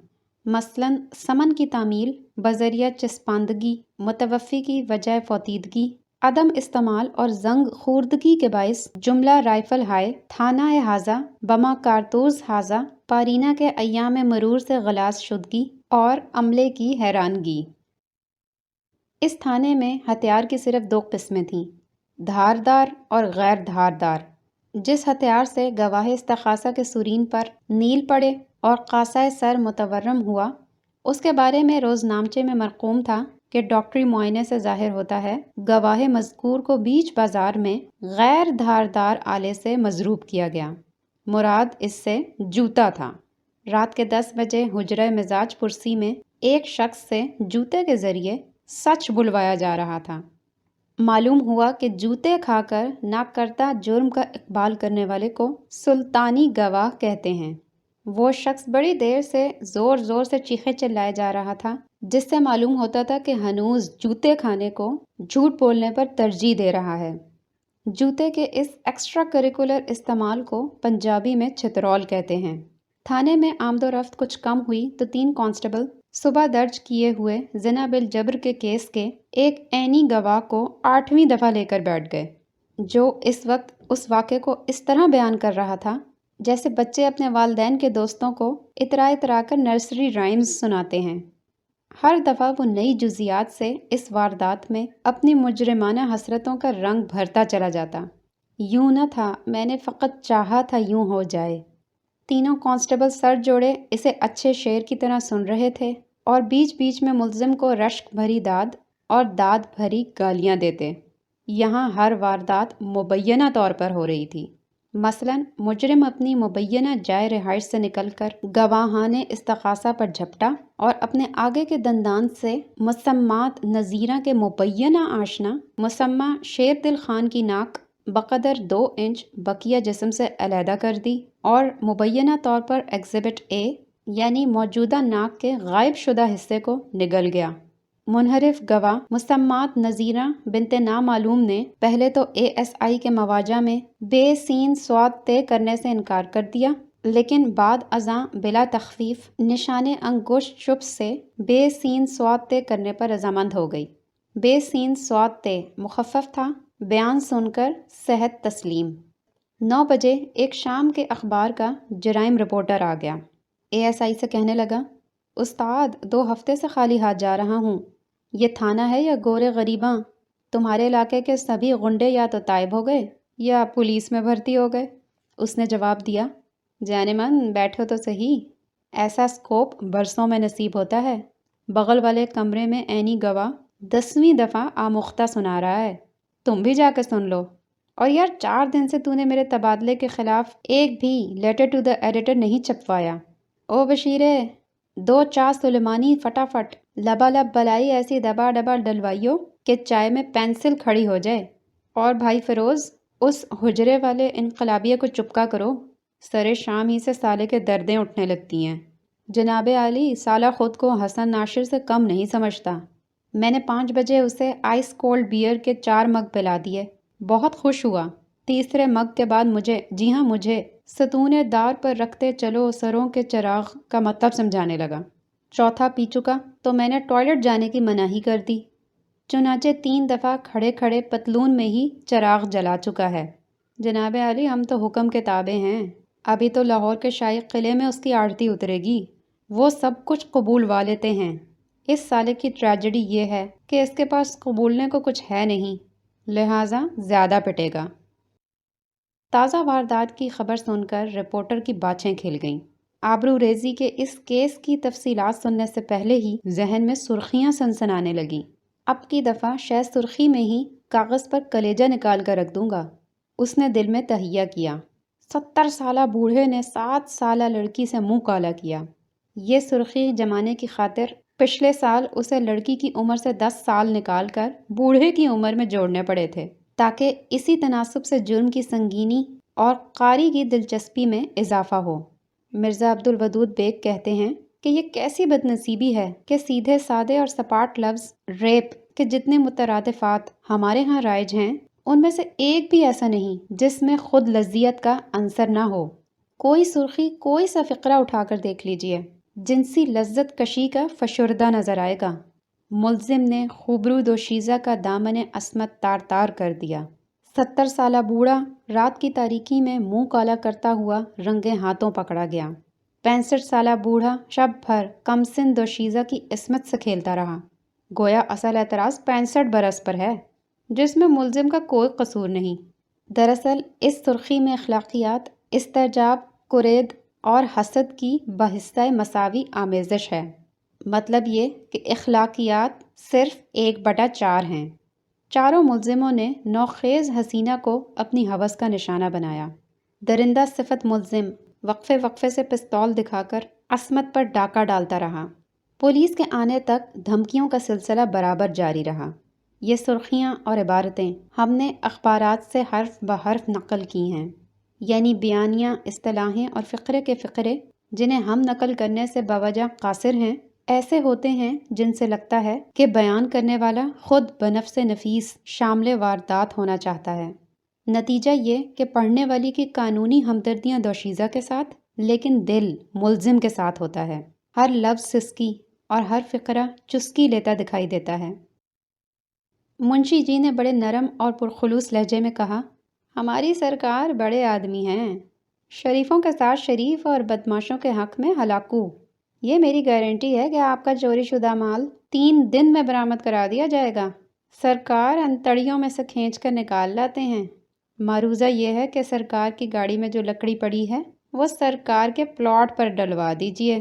مثلاً سمن کی تعمیل بذریعہ چسپاندگی، متوفی کی وجہ فوتیدگی، عدم استعمال اور زنگ خوردگی کے باعث جملہ رائفل ہائے، تھانہ حاضہ بما کارتوز حاضہ، پارینہ کے ایام مرور سے غلاظ شدگی اور عملے کی حیرانگی۔ اس تھانے میں ہتھیار کی صرف 2 قسمیں تھیں، دھاردار اور غیر دھاردار۔ جس ہتھیار سے گواہ استغاثہ کے سورین پر نیل پڑے اور قاصۂ سر متورم ہوا، اس کے بارے میں روزنامچے میں مرقوم تھا کہ ڈاکٹری معائنے سے ظاہر ہوتا ہے گواہ مذکور کو بیچ بازار میں غیر دھاردار آلے سے مضروب کیا گیا۔ مراد اس سے جوتا تھا۔ رات کے 10 بجے حجرہ مزاج پرسی میں ایک شخص سے جوتے کے ذریعے سچ بلوایا جا رہا تھا۔ معلوم ہوا کہ جوتے کھا کر ناکردہ جرم کا اقبال کرنے والے کو سلطانی گواہ کہتے ہیں۔ وہ شخص بڑی دیر سے زور زور سے چیخے چلائے جا رہا تھا، جس سے معلوم ہوتا تھا کہ ہنوز جوتے کھانے کو جھوٹ بولنے پر ترجیح دے رہا ہے۔ جوتے کے اس ایکسٹرا کریکولر استعمال کو پنجابی میں چھترول کہتے ہیں۔ تھانے میں آمد و رفت کچھ کم ہوئی تو 3 کانسٹیبل صبح درج کیے ہوئے زنا بالجبر کے کیس کے ایک عینی گواہ کو 8ویں دفعہ لے کر بیٹھ گئے، جو اس وقت اس واقعے کو اس طرح بیان کر رہا تھا جیسے بچے اپنے والدین کے دوستوں کو اترا اترا کر نرسری رائمز سناتے ہیں۔ ہر دفعہ وہ نئی جزیات سے اس واردات میں اپنی مجرمانہ حسرتوں کا رنگ بھرتا چلا جاتا۔ یوں نہ تھا، میں نے فقط چاہا تھا یوں ہو جائے۔ تینوں کانسٹیبل سر جوڑے اسے اچھے شعر کی طرح سن رہے تھے اور بیچ بیچ میں ملزم کو رشک بھری داد اور داد بھری گالیاں دیتے۔ یہاں ہر واردات مبینہ طور پر ہو رہی تھی۔ مثلاً مجرم اپنی مبینہ جائے رہائش سے نکل کر گواہان استغاثہ پر جھپٹا اور اپنے آگے کے دندان سے مسمات نذیرہ کے مبینہ آشنا مسمہ شیر دل خان کی ناک بقدر 2 انچ بقیہ جسم سے علیحدہ کر دی اور مبینہ طور پر ایگزبٹ اے یعنی موجودہ ناک کے غائب شدہ حصے کو نگل گیا۔ منحرف گواہ مسمات نذیرہ بنت نامعلوم نے پہلے تو ASI کے مواجہ میں بے سین صاد طے کرنے سے انکار کر دیا، لیکن بعد ازاں بلا تخفیف نشان انگشت چپ سے بے سین صاد طے کرنے پر رضامند ہو گئی۔ بے سین صاد طے مخفف تھا۔ بیان سن کر صحت تسلیم۔ 9 بجے ایک شام کے اخبار کا جرائم رپورٹر آ گیا۔ ASI سے کہنے لگا، استاد 2 ہفتے سے خالی ہاتھ جا رہا ہوں، یہ تھانہ ہے یا گورے غریباں؟ تمہارے علاقے کے سبھی غنڈے یا تو تائب ہو گئے یا پولیس میں بھرتی ہو گئے۔ اس نے جواب دیا، جانے من بیٹھو تو صحیح، ایسا سکوپ برسوں میں نصیب ہوتا ہے۔ بغل والے کمرے میں عینی گواہ 10ویں دفعہ آموختہ سنا رہا ہے، تم بھی جا کے سن لو۔ اور یار 4 دن سے تو نے میرے تبادلے کے خلاف ایک بھی لیٹر ٹو دا ایڈیٹر نہیں چھپوایا۔ او بشیرے 2 چا سلیمانی فٹافٹ لبا لب بلائی ایسی دبا ڈبا ڈلوائیو کہ چائے میں پینسل کھڑی ہو جائے۔ اور بھائی فیروز، اس حجرے والے انقلابیہ کو چپکا کرو، سرے شام ہی سے سالے کے دردیں اٹھنے لگتی ہیں۔ جناب عالی، سالہ خود کو حسن ناشر سے کم نہیں سمجھتا۔ میں نے 5 بجے اسے آئس کولڈ بیئر کے 4 مگ پلا دیے، بہت خوش ہوا۔ تیسرے مگ کے بعد مجھے، جی ہاں مجھے، ستون دار پر رکھتے چلو سروں کے چراغ کا مطلب سمجھانے لگا۔ چوتھا پی چکا تو میں نے ٹوائلٹ جانے کی مناہی کر دی، چنانچہ 3 دفعہ کھڑے کھڑے پتلون میں ہی چراغ جلا چکا ہے۔ جناب عالی، ہم تو حکم کے تابع ہیں، ابھی تو لاہور کے شاہی قلعے میں اس کی آرتی اترے گی، وہ سب کچھ قبولوا لیتے ہیں۔ اس سالے کی ٹریجڈی یہ ہے کہ اس کے پاس قبولنے کو کچھ ہے نہیں، لہٰذا زیادہ پٹے گا۔ تازہ واردات کی خبر سن کر رپورٹر کی باچھیں کھل گئیں۔ آبرو ریزی کے اس کیس کی تفصیلات سننے سے پہلے ہی ذہن میں سرخیاں سنسنانے لگیں۔ اب کی دفعہ شاید سرخی میں ہی کاغذ پر کلیجہ نکال کر رکھ دوں گا، اس نے دل میں تہیہ کیا۔ 70 سالہ بوڑھے نے 7 سالہ لڑکی سے منہ کالا کیا۔ یہ سرخی جمانے کی خاطر پچھلے سال اسے لڑکی کی عمر سے 10 سال نکال کر بوڑھے کی عمر میں جوڑنے پڑے تھے، تاکہ اسی تناسب سے جرم کی سنگینی اور قاری کی دلچسپی میں اضافہ ہو۔ مرزا عبدالودود بیگ کہتے ہیں کہ یہ کیسی بد نصیبی ہے کہ سیدھے سادے اور سپاٹ لفظ ریپ کے جتنے مترادفات ہمارے ہاں رائج ہیں، ان میں سے ایک بھی ایسا نہیں جس میں خود لذیت کا عنصر نہ ہو۔ کوئی سرخی، کوئی سا فقرہ اٹھا کر دیکھ لیجئے، جنسی لذت کشی کا فشردہ نظر آئے گا۔ ملزم نے خوبرو دوشیزہ کا دامن عصمت تار تار کر دیا۔ 70 سالہ بوڑھا رات کی تاریکی میں منہ کالا کرتا ہوا رنگے ہاتھوں پکڑا گیا۔ 65 سالہ بوڑھا شب بھر کمسن دوشیزہ کی عصمت سے کھیلتا رہا، گویا اصل اعتراض 65 برس پر ہے، جس میں ملزم کا کوئی قصور نہیں۔ دراصل اس سرخی میں اخلاقیات، استعجاب، کرید اور حسد کی بحثہ مساوی آمیزش ہے۔ مطلب یہ کہ اخلاقیات صرف 1/4 ہیں۔ چاروں ملزموں نے نوخیز حسینہ کو اپنی ہوس کا نشانہ بنایا۔ درندہ صفت ملزم وقفے وقفے سے پستول دکھا کر عصمت پر ڈاکہ ڈالتا رہا۔ پولیس کے آنے تک دھمکیوں کا سلسلہ برابر جاری رہا۔ یہ سرخیاں اور عبارتیں ہم نے اخبارات سے حرف بحرف نقل کی ہیں، یعنی بیانیہ، اصطلاحیں اور فقرے کے فقرے جنہیں ہم نقل کرنے سے بوجہ قاصر ہیں، ایسے ہوتے ہیں جن سے لگتا ہے کہ بیان کرنے والا خود بنفس نفیس شامل واردات ہونا چاہتا ہے۔ نتیجہ یہ کہ پڑھنے والی کی قانونی ہمدردیاں دوشیزہ کے ساتھ، لیکن دل ملزم کے ساتھ ہوتا ہے۔ ہر لفظ سسکی اور ہر فقرہ چسکی لیتا دکھائی دیتا ہے۔ منشی جی نے بڑے نرم اور پرخلوص لہجے میں کہا، ہماری سرکار بڑے آدمی ہیں، شریفوں کے ساتھ شریف اور بدماشوں کے حق میں ہلاکو۔ یہ میری گارنٹی ہے کہ آپ کا چوری شدہ مال 3 دن میں برآمد کرا دیا جائے گا۔ سرکار انتڑیوں میں سے کھینچ کر نکال لاتے ہیں۔ معروضہ یہ ہے کہ سرکار کی گاڑی میں جو لکڑی پڑی ہے وہ سرکار کے پلاٹ پر ڈلوا دیجیے۔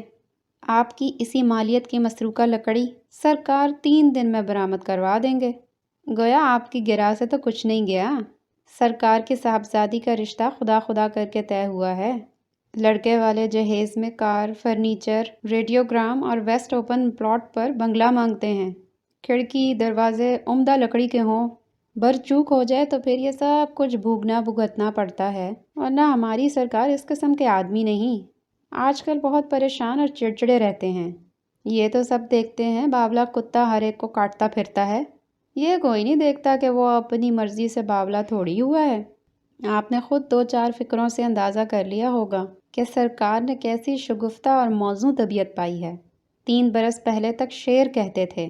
آپ کی اسی مالیت کی مسروقہ لکڑی سرکار 3 دن میں برآمد کروا دیں گے۔ گویا آپ کی گرہ سے تو کچھ نہیں گیا۔ سرکار کی صاحبزادی کا رشتہ خدا خدا کر کے طے ہوا ہے۔ لڑکے والے جہیز میں کار، فرنیچر، ریڈیوگرام اور ویسٹ اوپن پلاٹ پر بنگلہ مانگتے ہیں۔ کھڑکی دروازے عمدہ لکڑی کے ہوں، برچوک ہو جائے تو پھر یہ سب کچھ بھوگنا بھگتنا پڑتا ہے، ورنہ ہماری سرکار اس قسم کے آدمی نہیں۔ آج کل بہت پریشان اور چڑچڑے رہتے ہیں۔ یہ تو سب دیکھتے ہیں باولا کتا ہر ایک کو کاٹتا پھرتا ہے، یہ کوئی نہیں دیکھتا کہ وہ اپنی مرضی سے باولا تھوڑی ہوا ہے۔ آپ نے خود 2-4 فقروں سے اندازہ کر لیا ہوگا کہ سرکار نے کیسی شگفتہ اور موزوں طبیعت پائی ہے۔ 3 برس پہلے تک شعر کہتے تھے۔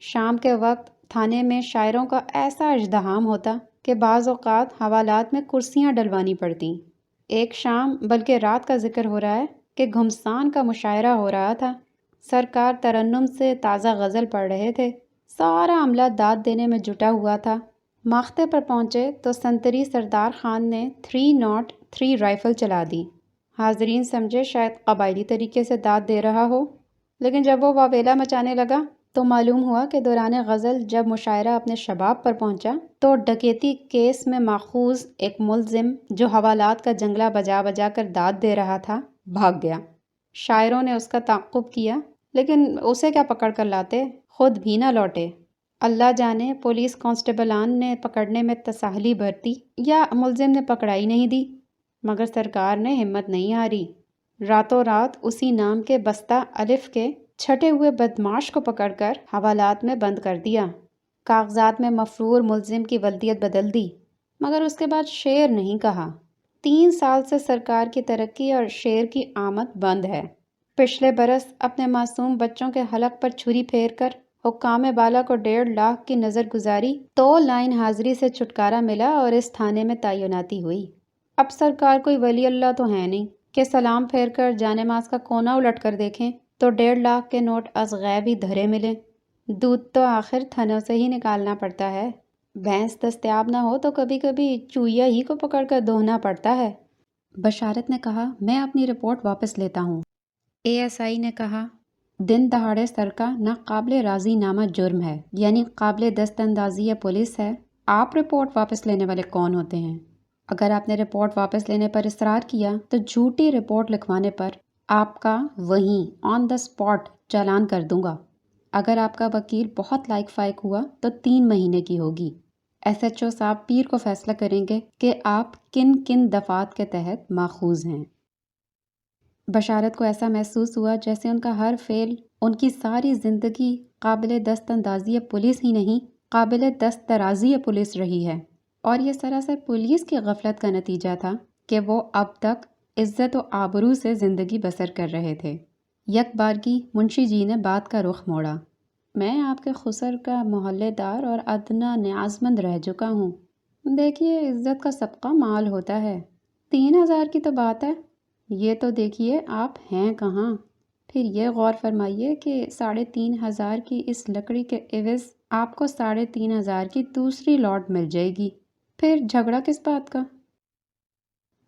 شام کے وقت تھانے میں شاعروں کا ایسا ازدحام ہوتا کہ بعض اوقات حوالات میں کرسیاں ڈلوانی پڑتیں۔ ایک شام بلکہ رات کا ذکر ہو رہا ہے کہ گھمسان کا مشاعرہ ہو رہا تھا۔ سرکار ترنم سے تازہ غزل پڑھ رہے تھے۔ سارا عملہ داد دینے میں جٹا ہوا تھا۔ ماخذے پر پہنچے تو سنتری سردار خان نے 303 رائفل چلا دی۔ حاضرین سمجھے شاید قبائلی طریقے سے داد دے رہا ہو، لیکن جب وہ واویلا مچانے لگا تو معلوم ہوا کہ دوران غزل جب مشاعرہ اپنے شباب پر پہنچا تو ڈکیتی کیس میں ماخوذ ایک ملزم جو حوالات کا جنگلہ بجا بجا کر داد دے رہا تھا بھاگ گیا۔ شاعروں نے اس کا تعقب کیا، لیکن اسے کیا پکڑ کر لاتے، خود بھی نہ لوٹے۔ اللہ جانے پولیس کانسٹیبلان نے پکڑنے میں تساہلی برتی یا ملزم نے پکڑائی نہیں دی، مگر سرکار نے ہمت نہیں ہاری۔ راتوں رات اسی نام کے بستہ الف کے چھٹے ہوئے بدماش کو پکڑ کر حوالات میں بند کر دیا۔ کاغذات میں مفرور ملزم کی ولدیت بدل دی، مگر اس کے بعد شعر نہیں کہا۔ 3 سال سے سرکار کی ترقی اور شعر کی آمد بند ہے۔ پچھلے برس اپنے معصوم بچوں کے حلق پر چھری پھیر کر حکام بالا کو 1.5 لاکھ کی نظر گزاری تو لائن حاضری سے چھٹکارا ملا اور اس تھانے میں تعیناتی ہوئی۔ اب سرکار کوئی ولی اللہ تو ہے نہیں کہ سلام پھیر کر جانماز کا کونا الٹ کر دیکھیں تو 1.5 لاکھ کے نوٹ از غیب ہی دھرے ملیں۔ دودھ تو آخر تھنوں سے ہی نکالنا پڑتا ہے۔ بھینس دستیاب نہ ہو تو کبھی کبھی چوہیا ہی کو پکڑ کر دھونا پڑتا ہے۔ بشارت نے کہا، میں اپنی رپورٹ واپس لیتا ہوں۔ ASI نے کہا، دن دہاڑے سرقہ ناقابل راضی نامہ جرم ہے، یعنی قابل دست اندازی پولیس ہے۔ آپ رپورٹ واپس لینے والے کون ہوتے ہیں؟ اگر آپ نے رپورٹ واپس لینے پر اصرار کیا تو جھوٹی رپورٹ لکھوانے پر آپ کا وہیں آن دا اسپاٹ چالان کر دوں گا۔ اگر آپ کا وکیل بہت لائق فائق ہوا تو 3 مہینے کی ہوگی۔ SHO صاحب پیر کو فیصلہ کریں گے کہ آپ کن کن دفعات کے تحت ماخوذ ہیں۔ بشارت کو ایسا محسوس ہوا جیسے ان کا ہر فعل، ان کی ساری زندگی قابل دست اندازی پولیس ہی نہیں، قابل دست درازی پولیس رہی ہے، اور یہ سراسر پولیس کی غفلت کا نتیجہ تھا کہ وہ اب تک عزت و آبرو سے زندگی بسر کر رہے تھے۔ یک بارگی منشی جی نے بات کا رخ موڑا۔ میں آپ کے خسر کا محلے دار اور ادنا نیازمند رہ چکا ہوں۔ دیکھیے، عزت کا صدقہ مال ہوتا ہے۔ 3,000 کی تو بات ہے، یہ تو دیکھیے آپ ہیں کہاں۔ پھر یہ غور فرمائیے کہ 3,500 کی اس لکڑی کے عوض آپ کو 3,500 کی دوسری لاٹ مل جائے گی، پھر جھگڑا کس بات کا؟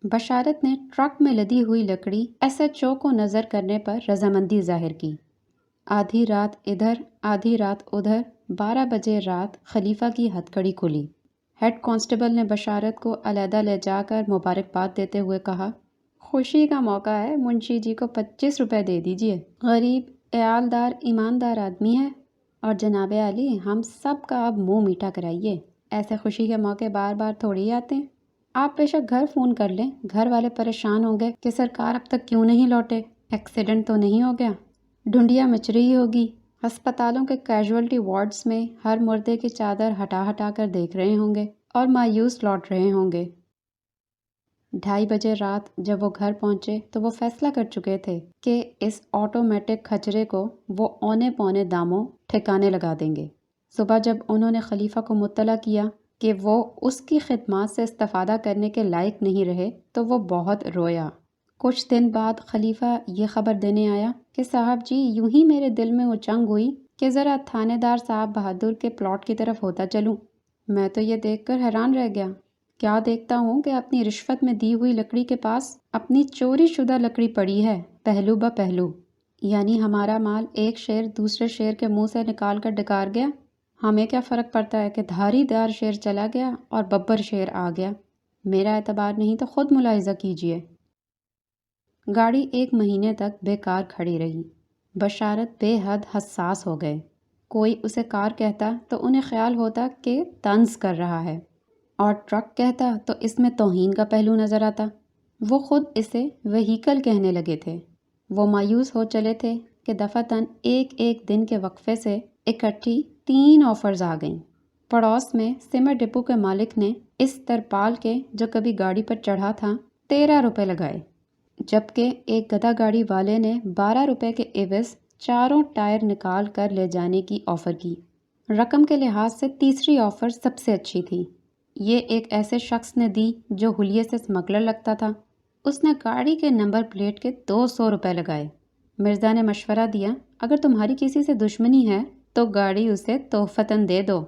بشارت نے ٹرک میں لدی ہوئی لکڑی ایس ایچ او کو نظر کرنے پر رضامندی ظاہر کی۔ آدھی رات ادھر آدھی رات ادھر 12 بجے رات خلیفہ کی ہتھکڑی کھلی۔ ہیڈ کانسٹیبل نے بشارت کو علیحدہ لے جا کر مبارکباد دیتے ہوئے کہا، خوشی کا موقع ہے، منشی جی کو 25 روپے دے دیجئے۔ غریب عیالدار ایماندار آدمی ہے، اور جناب عالی ہم سب کا اب منہ میٹھا کرائیے، ایسے خوشی کے موقع بار بار تھوڑی آتے ہیں۔ آپ بے شک گھر فون کر لیں، گھر والے پریشان ہوں گے کہ سرکار اب تک کیوں نہیں لوٹے، ایکسیڈنٹ تو نہیں ہو گیا؟ ڈھونڈیا مچ رہی ہوگی، ہسپتالوں کے کیجولٹی وارڈز میں ہر مردے کی چادر ہٹا ہٹا کر دیکھ رہے ہوں گے اور مایوس لوٹ رہے ہوں گے۔ 2:30 بجے رات جب وہ گھر پہنچے تو وہ فیصلہ کر چکے تھے کہ اس آٹومیٹک کھچرے کو وہ اونے پونے داموں ٹھکانے لگا دیں گے۔ صبح جب انہوں نے خلیفہ کو مطلع کیا کہ وہ اس کی خدمات سے استفادہ کرنے کے لائق نہیں رہے تو وہ بہت رویا۔ کچھ دن بعد خلیفہ یہ خبر دینے آیا کہ صاحب جی، یوں ہی میرے دل میں اچنگ ہوئی کہ ذرا تھانے دار صاحب بہادر کے پلاٹ کی طرف ہوتا چلوں۔ میں تو یہ دیکھ کر حیران رہ گیا، کیا دیکھتا ہوں کہ اپنی رشوت میں دی ہوئی لکڑی کے پاس اپنی چوری شدہ لکڑی پڑی ہے، پہلو بہ پہلو، یعنی ہمارا مال ایک شیر دوسرے شیر کے منہ سے نکال کر ڈکار گیا۔ ہمیں کیا فرق پڑتا ہے کہ دھاری دار شیر چلا گیا اور ببر شیر آ گیا؟ میرا اعتبار نہیں تو خود ملاحظہ کیجئے۔ گاڑی 1 مہینے تک بیکار کھڑی رہی۔ بشارت بے حد حساس ہو گئے۔ کوئی اسے کار کہتا تو انہیں خیال ہوتا کہ طنز کر رہا ہے، اور ٹرک کہتا تو اس میں توہین کا پہلو نظر آتا۔ وہ خود اسے وہیکل کہنے لگے تھے۔ وہ مایوس ہو چلے تھے کہ دفعتاً ایک دن کے وقفے سے اکٹھی 3 آفرز آ گئیں۔ پڑوس میں سمر ڈپو کے مالک نے اس ترپال کے جو کبھی گاڑی پر چڑھا تھا 13 روپے لگائے، جبکہ ایک گدھا گاڑی والے نے 12 روپے کے عوض 4 ٹائر نکال کر لے جانے کی آفر کی۔ رقم کے لحاظ سے تیسری آفر سب سے اچھی تھی۔ یہ ایک ایسے شخص نے دی جو حلیے سے اسمگلر لگتا تھا۔ اس نے گاڑی کے نمبر پلیٹ کے 200 روپے لگائے۔ مرزا نے مشورہ دیا، اگر تمہاری کسی سے دشمنی ہے تو گاڑی اسے تحفتاً دے دو۔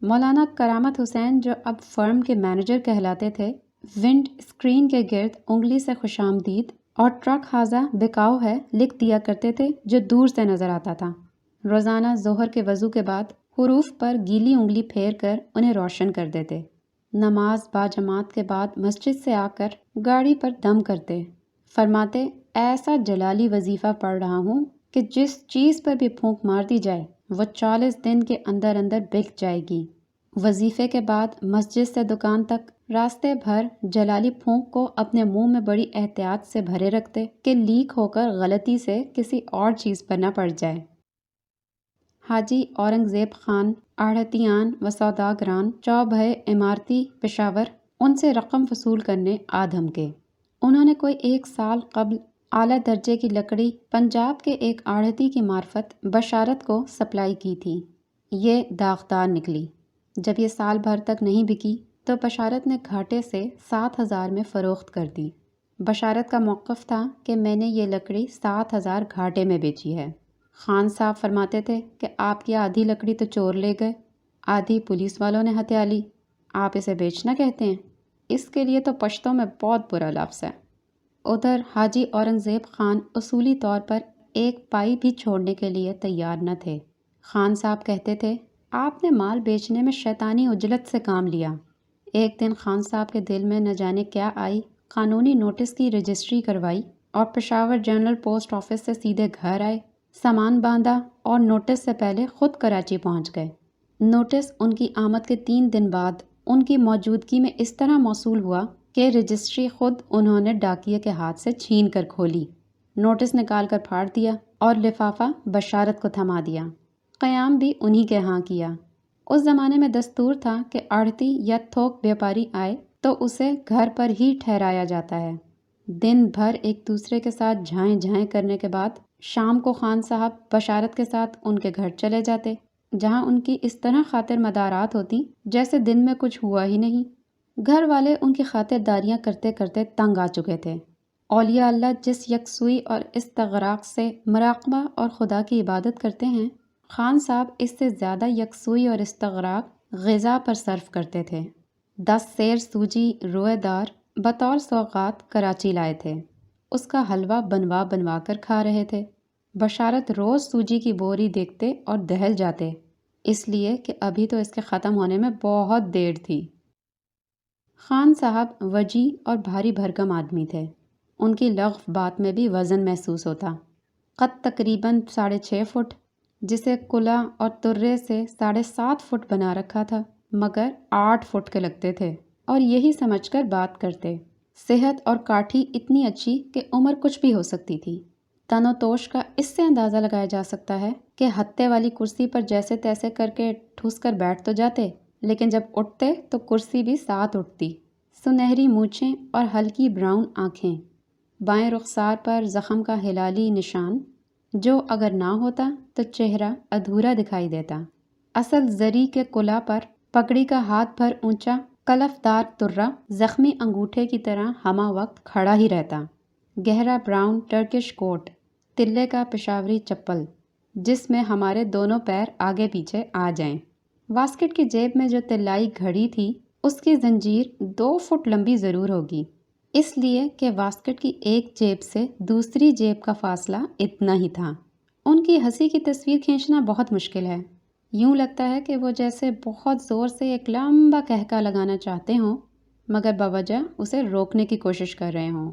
مولانا کرامت حسین، جو اب فرم کے مینیجر کہلاتے تھے، ونڈ اسکرین کے گرد انگلی سے خوش آمدید اور ٹرک حاضہ بکاؤ ہے لکھ دیا کرتے تھے جو دور سے نظر آتا تھا۔ روزانہ ظہر کے وضو کے بعد حروف پر گیلی انگلی پھیر کر انہیں روشن کر دیتے۔ نماز باجماعت کے بعد مسجد سے آ کر گاڑی پر دم کرتے، فرماتے، ایسا جلالی وظیفہ پڑھ رہا ہوں کہ جس چیز پر بھی پھونک مار دی جائے وہ 40 دن کے اندر اندر بک جائے گی۔ وظیفے کے بعد مسجد سے دکان تک راستے بھر جلالی پھونک کو اپنے منہ میں بڑی احتیاط سے بھرے رکھتے کہ لیک ہو کر غلطی سے کسی اور چیز پر نہ پڑ جائے۔ حاجی اورنگزیب خان، آڑھتیان و سوداگران چوبھے عمارتی پشاور، ان سے رقم وصول کرنے آ دھمکے۔ انہوں نے کوئی 1 سال قبل اعلیٰ درجے کی لکڑی پنجاب کے ایک آڑھتی کی معرفت بشارت کو سپلائی کی تھی۔ یہ داغدار نکلی۔ جب یہ سال بھر تک نہیں بکی تو بشارت نے گھاٹے سے 7,000 میں فروخت کر دی۔ بشارت کا موقف تھا کہ میں نے یہ لکڑی 7,000 گھاٹے میں بیچی ہے۔ خان صاحب فرماتے تھے کہ آپ کی آدھی لکڑی تو چور لے گئے، آدھی پولیس والوں نے ہتھیا لی، آپ اسے بیچنا کہتے ہیں؟ اس کے لیے تو پشتوں میں بہت برا لفظ ہے۔ ادھر حاجی اورنگزیب خان اصولی طور پر ایک پائی بھی چھوڑنے کے لیے تیار نہ تھے۔ خان صاحب کہتے تھے، آپ نے مال بیچنے میں شیطانی عجلت سے کام لیا۔ ایک دن خان صاحب کے دل میں نہ جانے کیا آئی، قانونی نوٹس کی رجسٹری کروائی اور پشاور جنرل پوسٹ آفس سے سیدھے گھر آئے، سامان باندھا اور نوٹس سے پہلے خود کراچی پہنچ گئے۔ نوٹس ان کی آمد کے 3 دن بعد ان کی موجودگی میں اس طرح موصول ہوا کہ رجسٹری خود انہوں نے ڈاکیے کے ہاتھ سے چھین کر کھولی، نوٹس نکال کر پھاڑ دیا اور لفافہ بشارت کو تھما دیا۔ قیام بھی انہی کے ہاں کیا۔ اس زمانے میں دستور تھا کہ آڑھتی یا تھوک بیپاری آئے تو اسے گھر پر ہی ٹھہرایا جاتا ہے۔ دن بھر ایک دوسرے کے ساتھ جھائیں جھائیں کرنے کے بعد شام کو خان صاحب بشارت کے ساتھ ان کے گھر چلے جاتے، جہاں ان کی اس طرح خاطر مدارات ہوتی جیسے دن میں کچھ ہوا ہی نہیں۔ گھر والے ان کی خاطرداریاں کرتے کرتے تنگ آ چکے تھے۔ اولیاء اللہ جس یکسوئی اور استغراق سے مراقبہ اور خدا کی عبادت کرتے ہیں، خان صاحب اس سے زیادہ یکسوئی اور استغراق غذا پر صرف کرتے تھے۔ 10 سیر سوجی روئے دار بطور سوغات کراچی لائے تھے۔ اس کا حلوہ بنوا کر کھا رہے تھے۔ بشارت روز سوجی کی بوری دیکھتے اور دہل جاتے، اس لیے کہ ابھی تو اس کے ختم ہونے میں بہت دیر تھی۔ خان صاحب وجی اور بھاری بھرکم آدمی تھے۔ ان کی لغو بات میں بھی وزن محسوس ہوتا۔ قد تقریباً 6.5 فٹ، جسے کلا اور ترے سے 7.5 فٹ بنا رکھا تھا، مگر 8 فٹ کے لگتے تھے اور یہی سمجھ کر بات کرتے۔ صحت اور کاٹھی اتنی اچھی کہ عمر کچھ بھی ہو سکتی تھی۔ تن و توش کا اس سے اندازہ لگایا جا سکتا ہے کہ ہتے والی کرسی پر جیسے تیسے کر کے ٹھوس کر بیٹھ تو جاتے، لیکن جب اٹھتے تو کرسی بھی ساتھ اٹھتی۔ سنہری مونچھیں اور ہلکی براؤن آنکھیں، بائیں رخسار پر زخم کا ہلالی نشان جو اگر نہ ہوتا تو چہرہ ادھورا دکھائی دیتا۔ اصل زری کے کلا پر پگڑی کا ہاتھ بھر اونچا کلف دار ترا زخمی انگوٹھے کی طرح ہمہ وقت کھڑا ہی رہتا۔ گہرا براؤن ٹرکش کوٹ، تلے کا پشاوری چپل جس میں ہمارے دونوں پیر آگے پیچھے آ جائیں۔ واسکٹ کی جیب میں جو طلائی گھڑی تھی اس کی زنجیر 2 فٹ لمبی ضرور ہوگی، اس لیے کہ واسکٹ کی ایک جیب سے دوسری جیب کا فاصلہ اتنا ہی تھا۔ ان کی ہنسی کی تصویر کھینچنا بہت مشکل ہے۔ یوں لگتا ہے کہ وہ جیسے بہت زور سے ایک لمبا کہکا لگانا چاہتے ہوں مگر بوجہ اسے روکنے کی کوشش کر رہے ہوں۔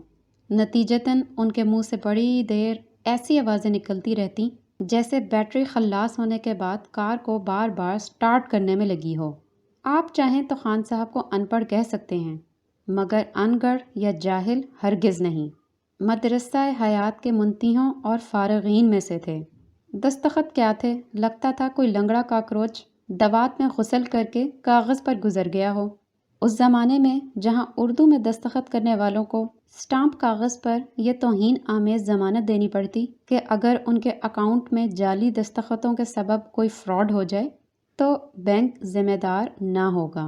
نتیجتاً ان کے منہ سے بڑی دیر ایسی آوازیں نکلتی رہتی جیسے بیٹری خلاص ہونے کے بعد کار کو بار بار سٹارٹ کرنے میں لگی ہو۔ آپ چاہیں تو خان صاحب کو ان پڑھ کہہ سکتے ہیں، مگر ان گڑھ یا جاہل ہرگز نہیں۔ مدرسہ حیات کے منتہوں اور فارغین میں سے تھے۔ دستخط کیا تھے؟ لگتا تھا کوئی لنگڑا کاکروچ دوات میں غسل کر کے کاغذ پر گزر گیا ہو۔ اس زمانے میں جہاں اردو میں دستخط کرنے والوں کو سٹامپ کاغذ پر یہ توہین آمیز ضمانت دینی پڑتی کہ اگر ان کے اکاؤنٹ میں جعلی دستخطوں کے سبب کوئی فراڈ ہو جائے تو بینک ذمہ دار نہ ہوگا۔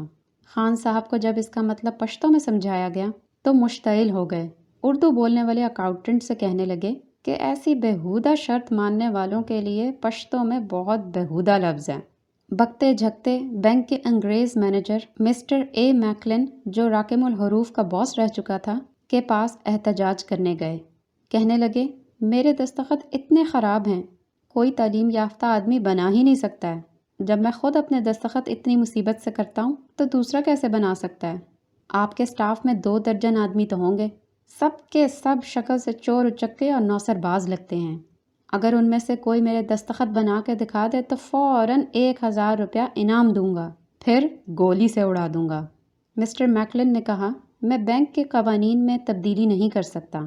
خان صاحب کو جب اس کا مطلب پشتو میں سمجھایا گیا تو مشتعل ہو گئے۔ اردو بولنے والے اکاؤنٹنٹ سے کہنے لگے کہ ایسی بےہودہ شرط ماننے والوں کے لیے پشتو میں بہت بےہودہ لفظ ہے۔ بکتے جھکتے بینک کے انگریز مینیجر مسٹر اے میکلن، جو راکم الحروف کا باس رہ چکا تھا، کے پاس احتجاج کرنے گئے۔ کہنے لگے میرے دستخط اتنے خراب ہیں، کوئی تعلیم یافتہ آدمی بنا ہی نہیں سکتا ہے۔ جب میں خود اپنے دستخط اتنی مصیبت سے کرتا ہوں تو دوسرا کیسے بنا سکتا ہے؟ آپ کے سٹاف میں 2 درجن آدمی تو ہوں گے، سب کے سب شکل سے چور اچکے اور نوسر باز لگتے ہیں۔ اگر ان میں سے کوئی میرے دستخط بنا کے دکھا دے تو فوراً 1000 روپیہ انعام دوں گا، پھر گولی سے اڑا دوں گا۔ مسٹر میکلن نے کہا میں بینک کے قوانین میں تبدیلی نہیں کر سکتا۔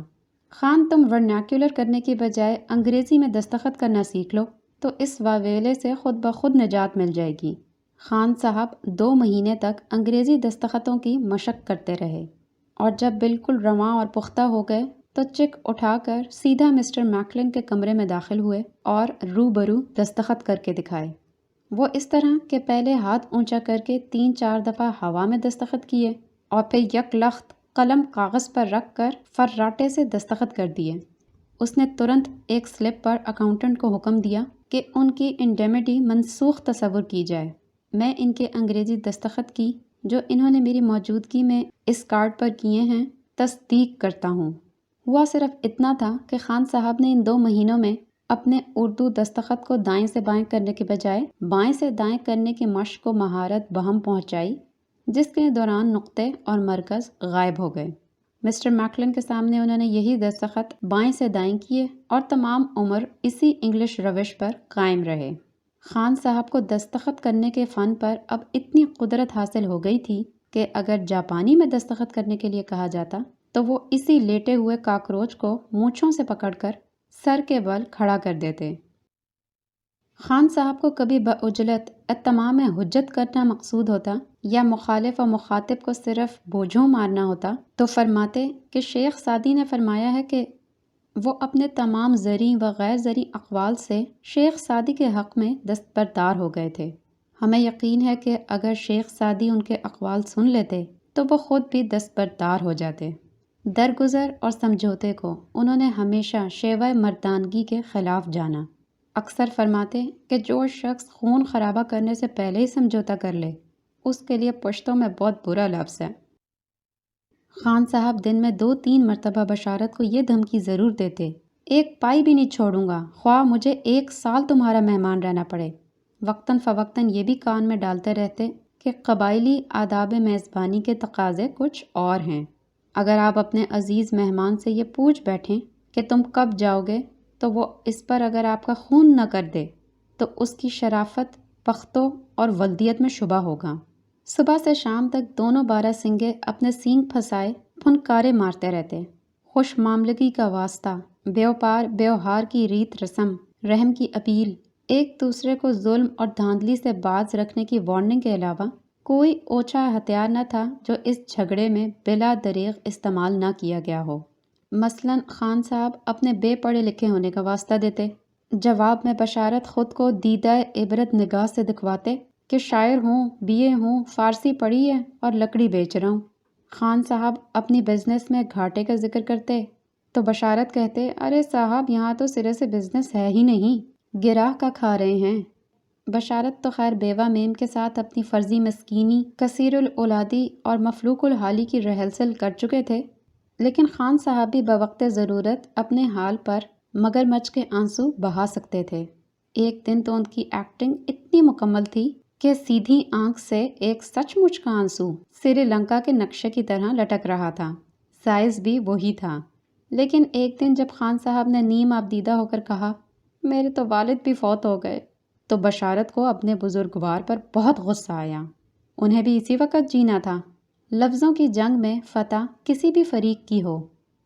خان تم ورنیکولر کرنے کی بجائے انگریزی میں دستخط کرنا سیکھ لو تو اس واویلے سے خود بخود نجات مل جائے گی۔ خان صاحب 2 مہینے تک انگریزی دستخطوں کی مشق کرتے رہے اور جب بالکل رواں اور پختہ ہو گئے تو چک اٹھا کر سیدھا مسٹر میکلن کے کمرے میں داخل ہوئے اور روبرو دستخط کر کے دکھائے۔ وہ اس طرح کہ پہلے ہاتھ اونچا کر کے 3-4 دفعہ ہوا میں دستخط کیے اور پھر یک لخت قلم کاغذ پر رکھ کر فراٹے سے دستخط کر دیے۔ اس نے ترنت ایک سلپ پر اکاؤنٹنٹ کو حکم دیا کہ ان کی انڈیمنی منسوخ تصور کی جائے۔ میں ان کے انگریزی دستخط کی جو انہوں نے میری موجودگی میں اس کارڈ پر کیے ہیں تصدیق کرتا ہوں۔ ہوا صرف اتنا تھا کہ خان صاحب نے ان 2 مہینوں میں اپنے اردو دستخط کو دائیں سے بائیں کرنے کے بجائے بائیں سے دائیں کرنے کی مشق و مہارت بہم پہنچائی، جس کے دوران نقطے اور مرکز غائب ہو گئے۔ مسٹر میکلن کے سامنے انہوں نے یہی دستخط بائیں سے دائیں کیے اور تمام عمر اسی انگلش روش پر قائم رہے۔ خان صاحب کو دستخط کرنے کے فن پر اب اتنی قدرت حاصل ہو گئی تھی کہ اگر جاپانی میں دستخط کرنے کے لیے کہا جاتا تو وہ اسی لیٹے ہوئے کاکروچ کو مونچھوں سے پکڑ کر سر کے بل کھڑا کر دیتے۔ خان صاحب کو کبھی بعجلت اتمام حجت کرنا مقصود ہوتا یا مخالف و مخاطب کو صرف بوجھوں مارنا ہوتا تو فرماتے کہ شیخ سعدی نے فرمایا ہے کہ وہ اپنے تمام زرعی و غیر زرعی اقوال سے شیخ سعدی کے حق میں دستبردار ہو گئے تھے۔ ہمیں یقین ہے کہ اگر شیخ سعدی ان کے اقوال سن لیتے تو وہ خود بھی دستبردار ہو جاتے۔ درگزر اور سمجھوتے کو انہوں نے ہمیشہ شیوہ مردانگی کے خلاف جانا۔ اکثر فرماتے کہ جو شخص خون خرابہ کرنے سے پہلے ہی سمجھوتا کر لے اس کے لیے پشتوں میں بہت برا لفظ ہے۔ خان صاحب دن میں 2-3 مرتبہ بشارت کو یہ دھمکی ضرور دیتے، ایک پائی بھی نہیں چھوڑوں گا، خواہ مجھے 1 سال تمہارا مہمان رہنا پڑے۔ وقتاً فوقتاً یہ بھی کان میں ڈالتے رہتے کہ قبائلی آداب میزبانی کے تقاضے کچھ اور ہیں۔ اگر آپ اپنے عزیز مہمان سے یہ پوچھ بیٹھیں کہ تم کب جاؤ گے تو وہ اس پر اگر آپ کا خون نہ کر دے تو اس کی شرافت، پختو اور ولدیت میں شبہ ہوگا۔ صبح سے شام تک دونوں بارہ سنگے اپنے سینگ پھنسائے پھنکارے مارتے رہتے۔ خوش معاملگی کا واسطہ، بیوپار بیوہار کی ریت رسم، رحم کی اپیل، ایک دوسرے کو ظلم اور دھاندلی سے باز رکھنے کی وارننگ کے علاوہ کوئی اوچھا ہتھیار نہ تھا جو اس جھگڑے میں بلا دریغ استعمال نہ کیا گیا ہو۔ مثلاً خان صاحب اپنے بے پڑھے لکھے ہونے کا واسطہ دیتے، جواب میں بشارت خود کو دیدہ عبرت نگاہ سے دکھواتے کہ شاعر ہوں، BA ہوں، فارسی پڑھی ہے اور لکڑی بیچ رہا ہوں۔ خان صاحب اپنی بزنس میں گھاٹے کا ذکر کرتے تو بشارت کہتے، ارے صاحب یہاں تو سرے سے بزنس ہے ہی نہیں، گراہ کا کھا رہے ہیں۔ بشارت تو خیر بیوہ میم کے ساتھ اپنی فرضی مسکینی، کثیر الاولادی اور مفلوق الحالی کی رہلسل کر چکے تھے، لیکن خان صاحب بھی بوقت ضرورت اپنے حال پر مگرمچھ کے آنسو بہا سکتے تھے۔ ایک دن تو ان کی ایکٹنگ اتنی مکمل تھی کہ سیدھی آنکھ سے ایک سچ مچ کا آنسو سری لنکا کے نقشے کی طرح لٹک رہا تھا، سائز بھی وہی تھا۔ لیکن ایک دن جب خان صاحب نے نیم آبدیدہ ہو کر کہا، میرے تو والد بھی فوت ہو گئے، تو بشارت کو اپنے بزرگوار پر بہت غصہ آیا۔ انہیں بھی اسی وقت جینا تھا۔ لفظوں کی جنگ میں فتح کسی بھی فریق کی ہو،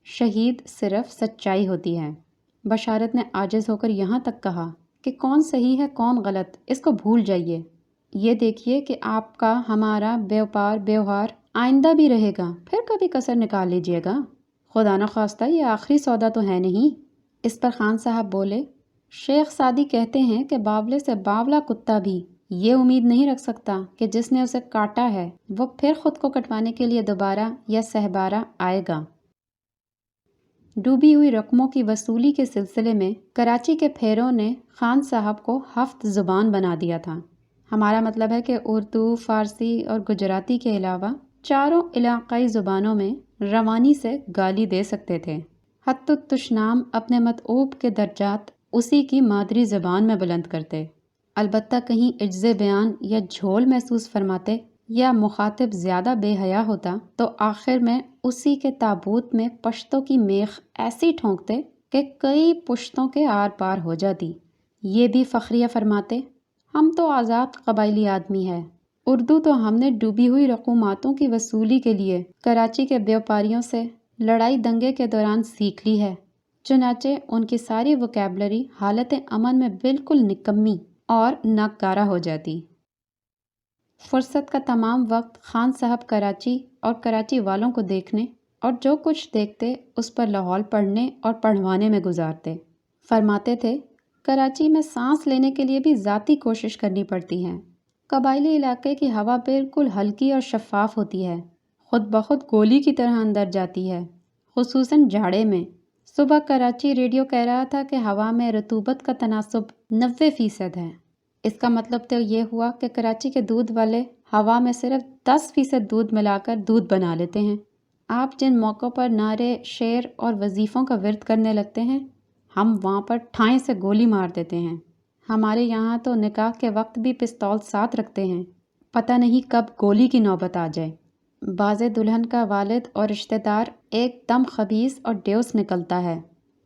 شہید صرف سچائی ہوتی ہے۔ بشارت نے عاجز ہو کر یہاں تک کہا کہ کون صحیح ہے کون غلط اس کو بھول جائیے، یہ دیکھیے کہ آپ کا ہمارا بیوپار بیوہار آئندہ بھی رہے گا، پھر کبھی کسر نکال لیجئے گا، خدا نخواستہ یہ آخری سودا تو ہے نہیں۔ اس پر خان صاحب بولے، شیخ سعدی کہتے ہیں کہ باولے سے باولا کتا بھی یہ امید نہیں رکھ سکتا کہ جس نے اسے کاٹا ہے وہ پھر خود کو کٹوانے کے لیے دوبارہ یا سہبارہ آئے گا۔ ڈوبی ہوئی رقموں کی وصولی کے سلسلے میں کراچی کے پھیروں نے خان صاحب کو 7 زبان بنا دیا تھا۔ ہمارا مطلب ہے کہ اردو، فارسی اور گجراتی کے علاوہ 4 علاقائی زبانوں میں روانی سے گالی دے سکتے تھے۔ حت التشنام اپنے متعوب کے درجات اسی کی مادری زبان میں بلند کرتے، البتہ کہیں عجز بیان یا جھول محسوس فرماتے یا مخاطب زیادہ بے حیا ہوتا تو آخر میں اسی کے تابوت میں پشتوں کی میخ ایسی ٹھونکتے کہ کئی پشتوں کے آر پار ہو جاتی۔ یہ بھی فخریہ فرماتے، ہم تو آزاد قبائلی آدمی ہے، اردو تو ہم نے ڈوبی ہوئی رقوماتوں کی وصولی کے لیے کراچی کے بیوپاریوں سے لڑائی دنگے کے دوران سیکھ لی ہے۔ چنانچہ ان کی ساری وکیبلری حالت امن میں بالکل نکمی اور ناکارہ ہو جاتی۔ فرصت کا تمام وقت خان صاحب کراچی اور کراچی والوں کو دیکھنے اور جو کچھ دیکھتے اس پر لاہور پڑھنے اور پڑھوانے میں گزارتے۔ فرماتے تھے، کراچی میں سانس لینے کے لیے بھی ذاتی کوشش کرنی پڑتی ہے۔ قبائلی علاقے کی ہوا بالکل ہلکی اور شفاف ہوتی ہے، خود بخود گولی کی طرح اندر جاتی ہے، خصوصاً جاڑے میں۔ صبح کراچی ریڈیو کہہ رہا تھا کہ ہوا میں رطوبت کا تناسب 90% ہے۔ اس کا مطلب تو یہ ہوا کہ کراچی کے دودھ والے ہوا میں صرف 10% دودھ ملا کر دودھ بنا لیتے ہیں۔ آپ جن موقعوں پر نعرے، شعر اور وظیفوں کا ورد کرنے لگتے ہیں، ہم وہاں پر ٹھائیں سے گولی مار دیتے ہیں۔ ہمارے یہاں تو نکاح کے وقت بھی پستول ساتھ رکھتے ہیں، پتہ نہیں کب گولی کی نوبت آ جائے۔ باز دلہن کا والد اور رشتہ دار ایک دم خبیث اور ڈیوس نکلتا ہے۔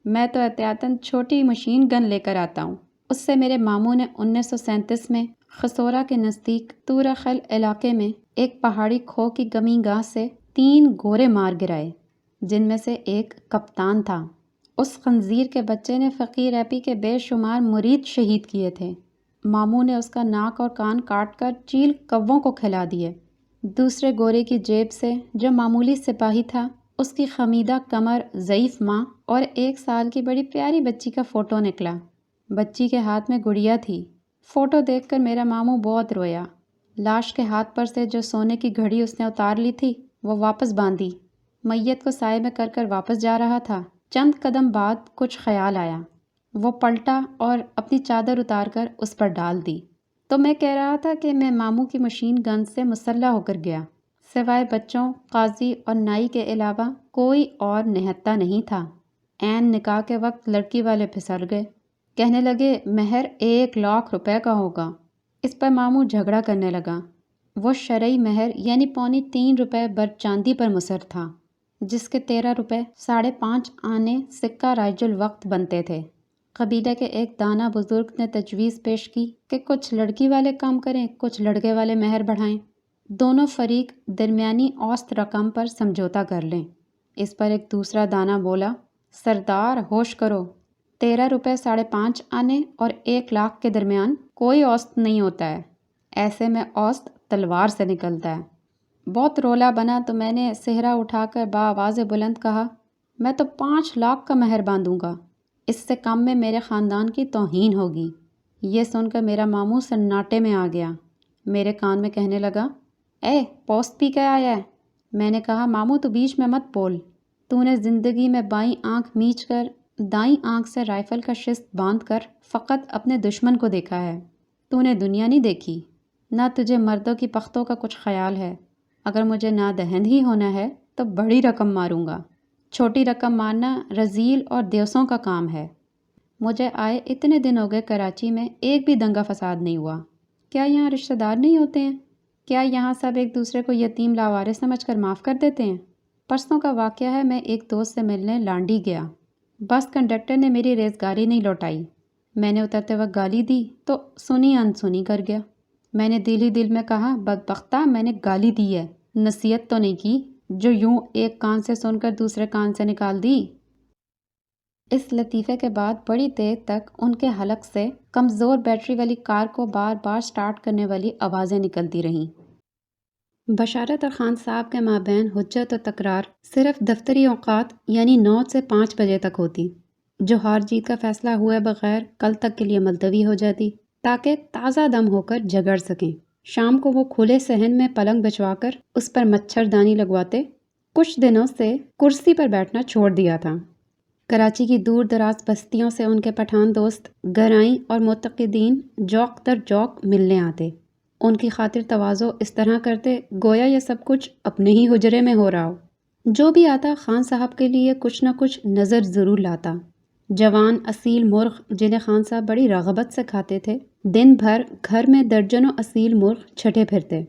میں تو احتیاطاً چھوٹی مشین گن لے کر آتا ہوں۔ اس سے میرے ماموں نے 1937 میں خسورہ کے نزدیک تورہ خل علاقے میں ایک پہاڑی کھو کی گمی گاہ سے 3 گورے مار گرائے، جن میں سے ایک کپتان تھا۔ اس خنزیر کے بچے نے فقیر ایپی کے بے شمار مرید شہید کیے تھے۔ ماموں نے اس کا ناک اور کان کاٹ کر چیل کووں کو کھلا دیے۔ دوسرے گورے کی جیب سے جو معمولی سپاہی تھا اس کی خمیدہ کمر، ضعیف ماں اور 1 سال کی بڑی پیاری بچی کا فوٹو نکلا۔ بچی کے ہاتھ میں گڑیا تھی۔ فوٹو دیکھ کر میرا ماموں بہت رویا۔ لاش کے ہاتھ پر سے جو سونے کی گھڑی اس نے اتار لی تھی وہ واپس باندھی۔ میت کو سائے میں کر کر واپس جا رہا تھا، چند قدم بعد کچھ خیال آیا۔ وہ پلٹا اور اپنی چادر اتار کر اس پر ڈال دی۔ تو میں کہہ رہا تھا کہ میں ماموں کی مشین گن سے مسلح ہو کر گیا۔ سوائے بچوں، قاضی اور نائی کے علاوہ کوئی اور نہتہ نہیں تھا۔ عین نکاح کے وقت لڑکی والے پھسل گئے، کہنے لگے مہر 1,00,000 روپے کا ہوگا۔ اس پر ماموں جھگڑا کرنے لگا۔ وہ شرعی مہر یعنی 3.25 روپے بر چاندی پر مصر تھا، جس کے 13 روپے 5.5 آنے سکہ رائج الوقت بنتے تھے۔ قبیلے کے ایک دانا بزرگ نے تجویز پیش کی کہ کچھ لڑکی والے کم کریں، کچھ لڑکے والے مہر بڑھائیں، دونوں فریق درمیانی اوسط رقم پر سمجھوتا کر لیں۔ اس پر ایک دوسرا دانا بولا، سردار ہوش کرو، 13 روپے 5.5 آنے اور 1,00,000 کے درمیان کوئی اوسط نہیں ہوتا ہے، ایسے میں اوسط تلوار سے نکلتا ہے۔ بہت رولا بنا تو میں نے صحرا اٹھا کر بآواز بلند کہا، میں تو 5,00,000 کا مہر باندھوں گا، اس سے کم میں میرے خاندان کی توہین ہوگی۔ یہ سن کر میرا ماموں سناٹے میں آ گیا، میرے کان میں کہنے لگا، اے پوست پی کے آیا ہے؟ میں نے کہا، ماموں تو بیچ میں مت بول، تو نے زندگی میں بائیں آنکھ میچ کر دائیں آنکھ سے رائفل کا شست باندھ کر فقط اپنے دشمن کو دیکھا ہے، تو نے دنیا نہیں دیکھی، نہ تجھے مردوں کی پختوں کا کچھ خیال ہے۔ اگر مجھے نادہند ہی ہونا ہے تو بڑی رقم ماروں گا، چھوٹی رقم مارنا رذیل اور دیوسوں کا کام ہے۔ مجھے آئے اتنے دن ہو گئے کراچی میں ایک بھی دنگا فساد نہیں ہوا۔ کیا یہاں رشتہ دار نہیں ہوتے ہیں؟ کیا یہاں سب ایک دوسرے کو یتیم لاوارث سمجھ کر معاف کر دیتے ہیں؟ پرسوں کا واقعہ ہے، میں ایک دوست سے ملنے لانڈی گیا۔ بس کنڈکٹر نے میری ریزگاری نہیں لوٹائی۔ میں نے اترتے وقت گالی دی تو سنی انسنی کر گیا۔ میں نے دل ہی دل میں کہا، بدبختہ میں نے گالی دی ہے، نصیحت تو نہیں کی جو یوں ایک کان سے سن کر دوسرے کان سے نکال دی۔ اس لطیفے کے بعد بڑی دیر تک ان کے حلق سے کمزور بیٹری والی کار کو بار بار سٹارٹ کرنے والی آوازیں نکلتی رہیں۔ بشارت اور خان صاحب کے مابین حجت و تکرار صرف دفتری اوقات یعنی 9 سے 5 بجے تک ہوتی، جو ہار جیت کا فیصلہ ہوئے بغیر کل تک کے لیے ملتوی ہو جاتی تاکہ تازہ دم ہو کر جھگڑ سکیں۔ شام کو وہ کھلے صحن میں پلنگ بچھوا کر اس پر مچھر دانی لگواتے۔ کچھ دنوں سے کرسی پر بیٹھنا چھوڑ دیا تھا۔ کراچی کی دور دراز بستیوں سے ان کے پٹھان دوست، گرائیں اور معتقدین جوق در جوق ملنے آتے۔ ان کی خاطر تواضع اس طرح کرتے گویا یہ سب کچھ اپنے ہی حجرے میں ہو رہا ہو۔ جو بھی آتا خان صاحب کے لیے کچھ نہ کچھ نظر ضرور لاتا۔ جوان اصیل مرغ جنہیں خان صاحب بڑی رغبت سے کھاتے تھے، دن بھر گھر میں درجنوں اصیل مرغ چھٹے پھرتے۔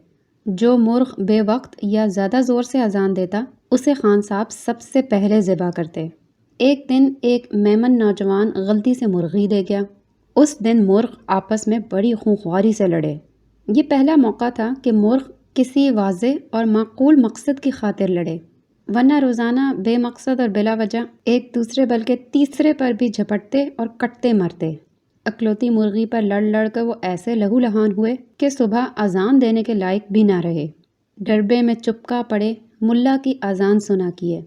جو مرغ بے وقت یا زیادہ زور سے اذان دیتا اسے خان صاحب سب سے پہلے ذبح کرتے۔ ایک دن ایک میمن نوجوان غلطی سے مرغی دے گیا۔ اس دن مرغ آپس میں بڑی خونخواری سے لڑے۔ یہ پہلا موقع تھا کہ مرغ کسی واضح اور معقول مقصد کی خاطر لڑے، ورنہ روزانہ بے مقصد اور بلا وجہ ایک دوسرے بلکہ تیسرے پر بھی جھپٹتے اور کٹتے مرتے۔ اکلوتی مرغی پر لڑ لڑ کر وہ ایسے لہو لہان ہوئے کہ صبح اذان دینے کے لائق بھی نہ رہے۔ ڈربے میں چپکا پڑے، ملا کی اذان سنا کیے۔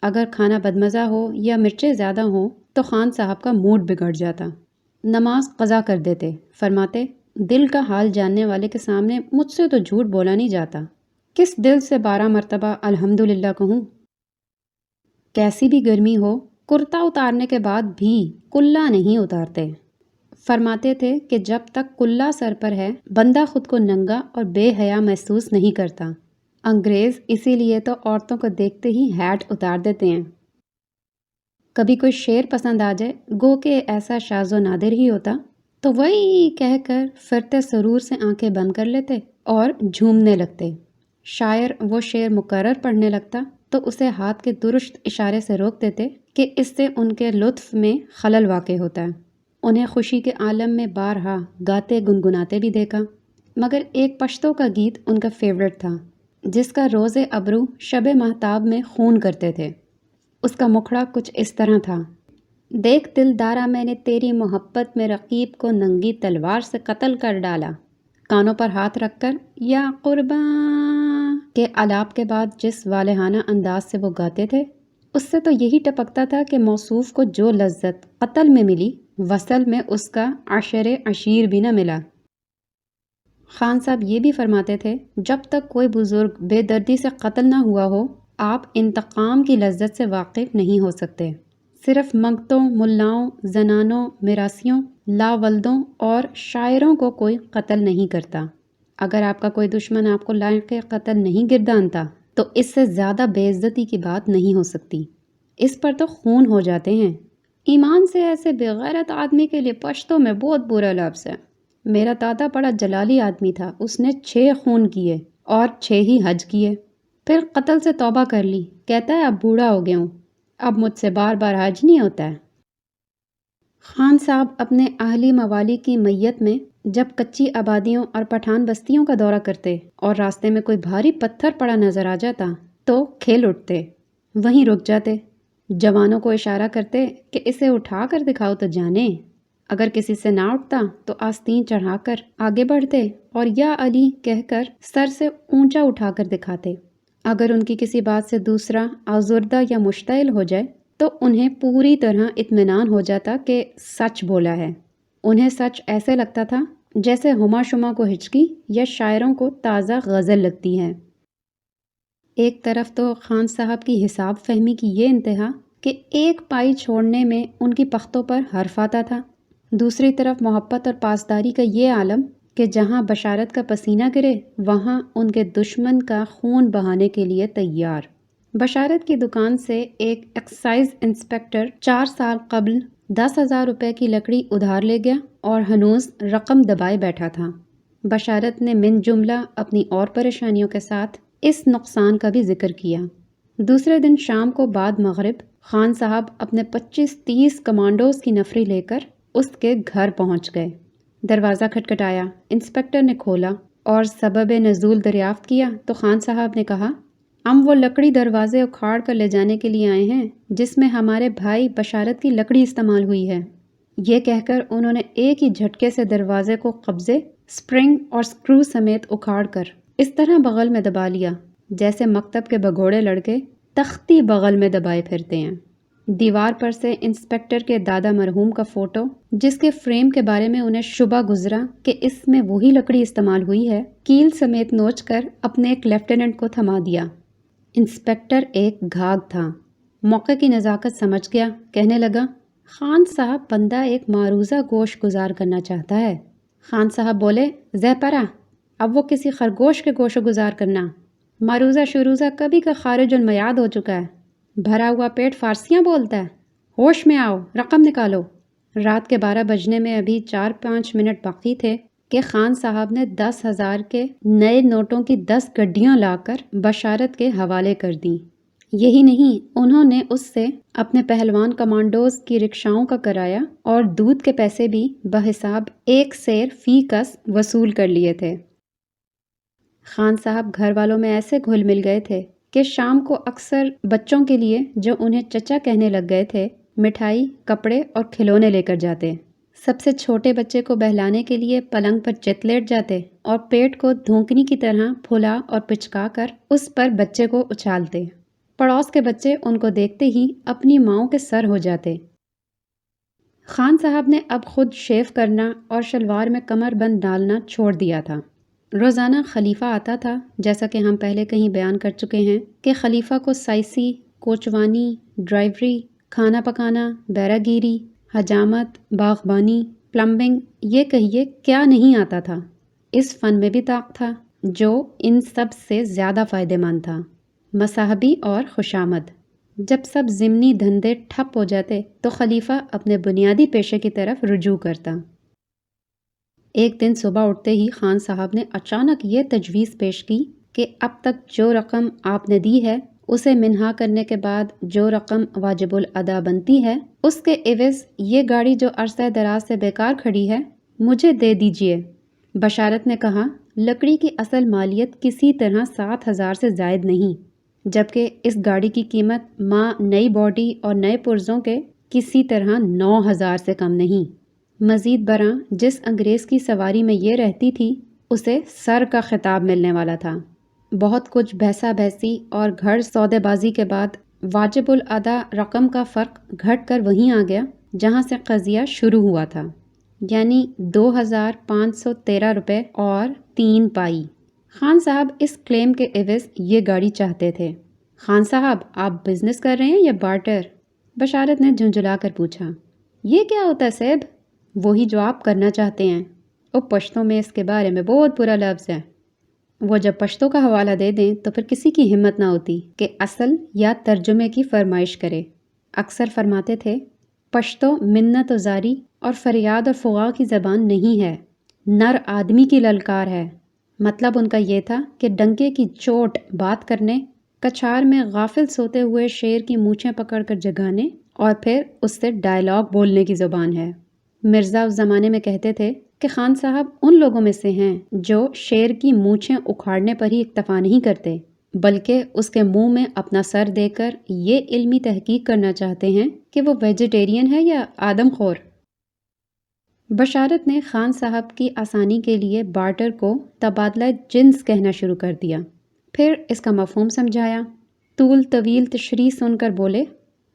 اگر کھانا بدمزہ ہو یا مرچیں زیادہ ہوں تو خان صاحب کا موڈ بگڑ جاتا۔ نماز قضا کر دیتے، فرماتے، دل کا حال جاننے والے کے سامنے مجھ سے تو جھوٹ بولا نہیں جاتا، کس دل سے 12 مرتبہ الحمدللہ کہوں۔ کیسی بھی گرمی ہو، کرتا اتارنے کے بعد بھی کلا نہیں اتارتے۔ فرماتے تھے کہ جب تک کلا سر پر ہے بندہ خود کو ننگا اور بے حیا محسوس نہیں کرتا۔ انگریز اسی لیے تو عورتوں کو دیکھتے ہی ہیٹ اتار دیتے ہیں۔ کبھی کوئی شعر پسند آ جائے، گو کہ ایسا شاذ و نادر ہی ہوتا، تو وہی کہہ کر فرتے سرور سے آنکھیں بند کر لیتے اور جھومنے لگتے۔ شاعر وہ شعر مکرر پڑھنے لگتا تو اسے ہاتھ کے درست اشارے سے روک دیتے کہ اس سے ان کے لطف میں خلل واقع ہوتا ہے۔ انہیں خوشی کے عالم میں بارہا گاتے گنگناتے بھی دیکھا، مگر ایک پشتو کا گیت ان کا فیورٹ تھا جس کا روز ابرو شب مہتاب میں خون کرتے تھے۔ اس کا مکھڑا کچھ اس طرح تھا، دیکھ دلدارا میں نے تیری محبت میں رقیب کو ننگی تلوار سے قتل کر ڈالا، کانوں پر ہاتھ رکھ کر یا قرباں کہ آلاپ کے بعد جس والہانہ انداز سے وہ گاتے تھے اس سے تو یہی ٹپکتا تھا کہ موصوف کو جو لذت قتل میں ملی وصل میں اس کا عشر عشیر بھی نہ ملا۔ خان صاحب یہ بھی فرماتے تھے جب تک کوئی بزرگ بے دردی سے قتل نہ ہوا ہو آپ انتقام کی لذت سے واقف نہیں ہو سکتے۔ صرف منگتوں، ملاؤں، زنانوں، میراثیوں، لاولدوں اور شاعروں کو کوئی قتل نہیں کرتا۔ اگر آپ کا کوئی دشمن آپ کو لائق قتل نہیں گردانتا تو اس سے زیادہ بے عزتی کی بات نہیں ہو سکتی۔ اس پر تو خون ہو جاتے ہیں۔ ایمان سے ایسے بغیرت آدمی کے لیے پشتوں میں بہت برا لفظ ہے۔ میرا دادا بڑا جلالی آدمی تھا، اس نے 6 خون کیے اور 6 ہی حج کیے، پھر قتل سے توبہ کر لی، کہتا ہے اب بوڑھا ہو گیا ہوں، اب مجھ سے بار بار حج نہیں ہوتا ہے۔ خان صاحب اپنے اہلی موالی کی میت میں جب کچی آبادیوں اور پٹھان بستیوں کا دورہ کرتے اور راستے میں کوئی بھاری پتھر پڑا نظر آ جاتا تو کھیل اٹھتے، وہیں رک جاتے، جوانوں کو اشارہ کرتے کہ اسے اٹھا کر دکھاؤ تو جانے۔ اگر کسی سے نہ اٹھتا تو آستین چڑھا کر آگے بڑھتے اور یا علی کہہ کر سر سے اونچا اٹھا کر دکھاتے۔ اگر ان کی کسی بات سے دوسرا آزردہ یا مشتعل ہو جائے تو انہیں پوری طرح اطمینان ہو جاتا کہ سچ بولا ہے۔ انہیں سچ ایسے لگتا تھا جیسے ہما شما کو ہچکی یا شاعروں کو تازہ غزل لگتی ہے۔ ایک طرف تو خان صاحب کی حساب فہمی کی یہ انتہا کہ ایک پائی چھوڑنے میں ان کی پختوں پر حرف آتا تھا، دوسری طرف محبت اور پاسداری کا یہ عالم کہ جہاں بشارت کا پسینہ گرے وہاں ان کے دشمن کا خون بہانے کے لیے تیار۔ بشارت کی دکان سے ایک ایکسائز انسپکٹر 4 سال قبل 10,000 روپے کی لکڑی ادھار لے گیا اور ہنوز رقم دبائے بیٹھا تھا۔ بشارت نے من جملہ اپنی اور پریشانیوں کے ساتھ اس نقصان کا بھی ذکر کیا۔ دوسرے دن شام کو بعد مغرب خان صاحب اپنے 25-30 کمانڈوز کی نفری لے کر اس کے گھر پہنچ گئے۔ دروازہ کھٹکھٹایا، انسپکٹر نے کھولا اور سبب نزول دریافت کیا تو خان صاحب نے کہا ہم وہ لکڑی دروازے اکھاڑ کر لے جانے کے لیے آئے ہیں جس میں ہمارے بھائی بشارت کی لکڑی استعمال ہوئی ہے۔ یہ کہہ کر انہوں نے ایک ہی جھٹکے سے دروازے کو قبضے، سپرنگ اور سکرو سمیت اکھاڑ کر اس طرح بغل میں دبا لیا جیسے مکتب کے بگوڑے لڑکے تختی بغل میں دبائے پھرتے ہیں۔ دیوار پر سے انسپکٹر کے دادا مرحوم کا فوٹو جس کے فریم کے بارے میں انہیں شبہ گزرا کہ اس میں وہی لکڑی استعمال ہوئی ہے، کیل سمیت نوچ کر اپنے ایک لیفٹیننٹ کو تھما دیا۔ انسپکٹر ایک گھاگ تھا، موقع کی نزاکت سمجھ گیا، کہنے لگا خان صاحب بندہ ایک معروضہ گوشت گزار کرنا چاہتا ہے۔ خان صاحب بولے زہ پرا، اب وہ کسی خرگوش کے گوشت گزار کرنا، معروضہ شروزہ کبھی کا خارج المیاد ہو چکا ہے، بھرا ہوا پیٹ فارسیاں بولتا ہے، ہوش میں آؤ، رقم نکالو۔ رات کے 12 بجنے میں ابھی 4-5 منٹ باقی تھے کہ خان صاحب نے 10,000 کے نئے نوٹوں کی 10 گڈیاں لا کر بشارت کے حوالے کر دیں۔ یہی نہیں، انہوں نے اس سے اپنے پہلوان کمانڈوز کی رکشاؤں کا کرایہ اور دودھ کے پیسے بھی بحساب 1 سیر فی کس وصول کر لیے تھے۔ خان صاحب گھر والوں میں ایسے گھل مل گئے تھے کہ شام کو اکثر بچوں کے لیے جو انہیں چچا کہنے لگ گئے تھے مٹھائی، کپڑے اور کھلونے لے کر جاتے۔ سب سے چھوٹے بچے کو بہلانے کے لیے پلنگ پر چت لیٹ جاتے اور پیٹ کو دھونکنی کی طرح پھلا اور پچکا کر اس پر بچے کو اچھالتے۔ پڑوس کے بچے ان کو دیکھتے ہی اپنی ماؤں کے سر ہو جاتے۔ خان صاحب نے اب خود شیو کرنا اور شلوار میں کمر بند ڈالنا چھوڑ دیا تھا۔ روزانہ خلیفہ آتا تھا، جیسا کہ ہم پہلے کہیں بیان کر چکے ہیں کہ خلیفہ کو سائسی، کوچوانی، ڈرائیوری، کھانا پکانا، بیرہ گیری، حجامت، باغبانی، پلمبنگ، یہ کہیے کیا نہیں آتا تھا۔ اس فن میں بھی طاق تھا جو ان سب سے زیادہ فائدہ مند تھا، مصاحبی اور خوشامد۔ جب سب ضمنی دھندے ٹھپ ہو جاتے تو خلیفہ اپنے بنیادی پیشے کی طرف رجوع کرتا۔ ایک دن صبح اٹھتے ہی خان صاحب نے اچانک یہ تجویز پیش کی کہ اب تک جو رقم آپ نے دی ہے اسے منہا کرنے کے بعد جو رقم واجب الادا بنتی ہے اس کے عوض یہ گاڑی جو عرصہ دراز سے بیکار کھڑی ہے مجھے دے دیجئے۔ بشارت نے کہا لکڑی کی اصل مالیت کسی طرح 7,000 سے زائد نہیں، جبکہ اس گاڑی کی قیمت ماں نئی باڈی اور نئے پرزوں کے کسی طرح 9,000 سے کم نہیں۔ مزید برآں جس انگریز کی سواری میں یہ رہتی تھی اسے سر کا خطاب ملنے والا تھا۔ بہت کچھ بحثا بحثی اور گھر سودے بازی کے بعد واجب الادا رقم کا فرق گھٹ کر وہیں آ گیا جہاں سے قضیہ شروع ہوا تھا، یعنی 2513 روپے اور 3 پائی۔ خان صاحب اس کلیم کے عوض یہ گاڑی چاہتے تھے۔ خان صاحب، آپ بزنس کر رہے ہیں یا بارٹر؟ بشارت نے جھنجھلا کر پوچھا۔ یہ کیا ہوتا ہے صاحب؟ وہی جو آپ کرنا چاہتے ہیں۔ وہ پشتوں میں اس کے بارے میں بہت برا لفظ ہے۔ وہ جب پشتوں کا حوالہ دے دیں تو پھر کسی کی ہمت نہ ہوتی کہ اصل یا ترجمے کی فرمائش کرے۔ اکثر فرماتے تھے، پشتو منت و زاری اور فریاد اور فغاں کی زبان نہیں ہے، نر آدمی کی للکار ہے۔ مطلب ان کا یہ تھا کہ ڈنکے کی چوٹ بات کرنے، کچھار میں غافل سوتے ہوئے شیر کی مونچھیں پکڑ کر جگانے اور پھر اس سے ڈائلاگ بولنے کی زبان ہے۔ مرزا اس زمانے میں کہتے تھے کہ خان صاحب ان لوگوں میں سے ہیں جو شیر کی مونچھیں اکھاڑنے پر ہی اکتفا نہیں کرتے، بلکہ اس کے منہ میں اپنا سر دے کر یہ علمی تحقیق کرنا چاہتے ہیں کہ وہ ویجیٹیرین ہے یا آدم خور۔ بشارت نے خان صاحب کی آسانی کے لیے بارٹر کو تبادلہ جنس کہنا شروع کر دیا، پھر اس کا مفہوم سمجھایا۔ طول طویل تشریح سن کر بولے،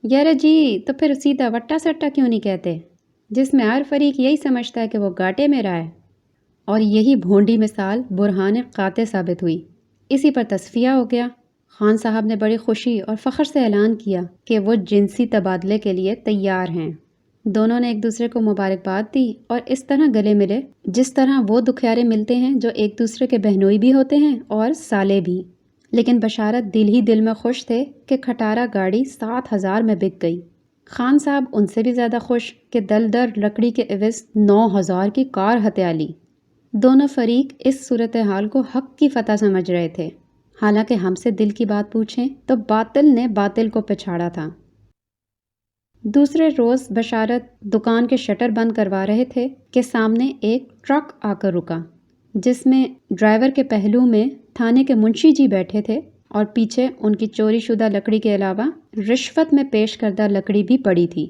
یارا جی تو پھر سیدھا وٹا سٹا کیوں نہیں کہتے، جس میں ہر فریق یہی سمجھتا ہے کہ وہ گاٹے میں رہا ہے۔ اور یہی بھونڈی مثال برہان قاطع ثابت ہوئی۔ اسی پر تصفیہ ہو گیا۔ خان صاحب نے بڑی خوشی اور فخر سے اعلان کیا کہ وہ جنسی تبادلے کے لیے تیار ہیں۔ دونوں نے ایک دوسرے کو مبارکباد دی اور اس طرح گلے ملے جس طرح وہ دکھیارے ملتے ہیں جو ایک دوسرے کے بہنوئی بھی ہوتے ہیں اور سالے بھی۔ لیکن بشارت دل ہی دل میں خوش تھے کہ کھٹارا گاڑی 7,000 میں بک گئی۔ خان صاحب ان سے بھی زیادہ خوش کہ دلدر لکڑی کے عوض 9,000 کی کار ہتھیا لی۔ دونوں فریق اس صورتحال کو حق کی فتح سمجھ رہے تھے، حالانکہ ہم سے دل کی بات پوچھیں تو باطل نے باطل کو پچھاڑا تھا۔ دوسرے روز بشارت دکان کے شٹر بند کروا رہے تھے کہ سامنے ایک ٹرک آ کر رکا، جس میں ڈرائیور کے پہلو میں تھانے کے منشی جی بیٹھے تھے اور پیچھے ان کی چوری شدہ لکڑی کے علاوہ رشوت میں پیش کردہ لکڑی بھی پڑی تھی۔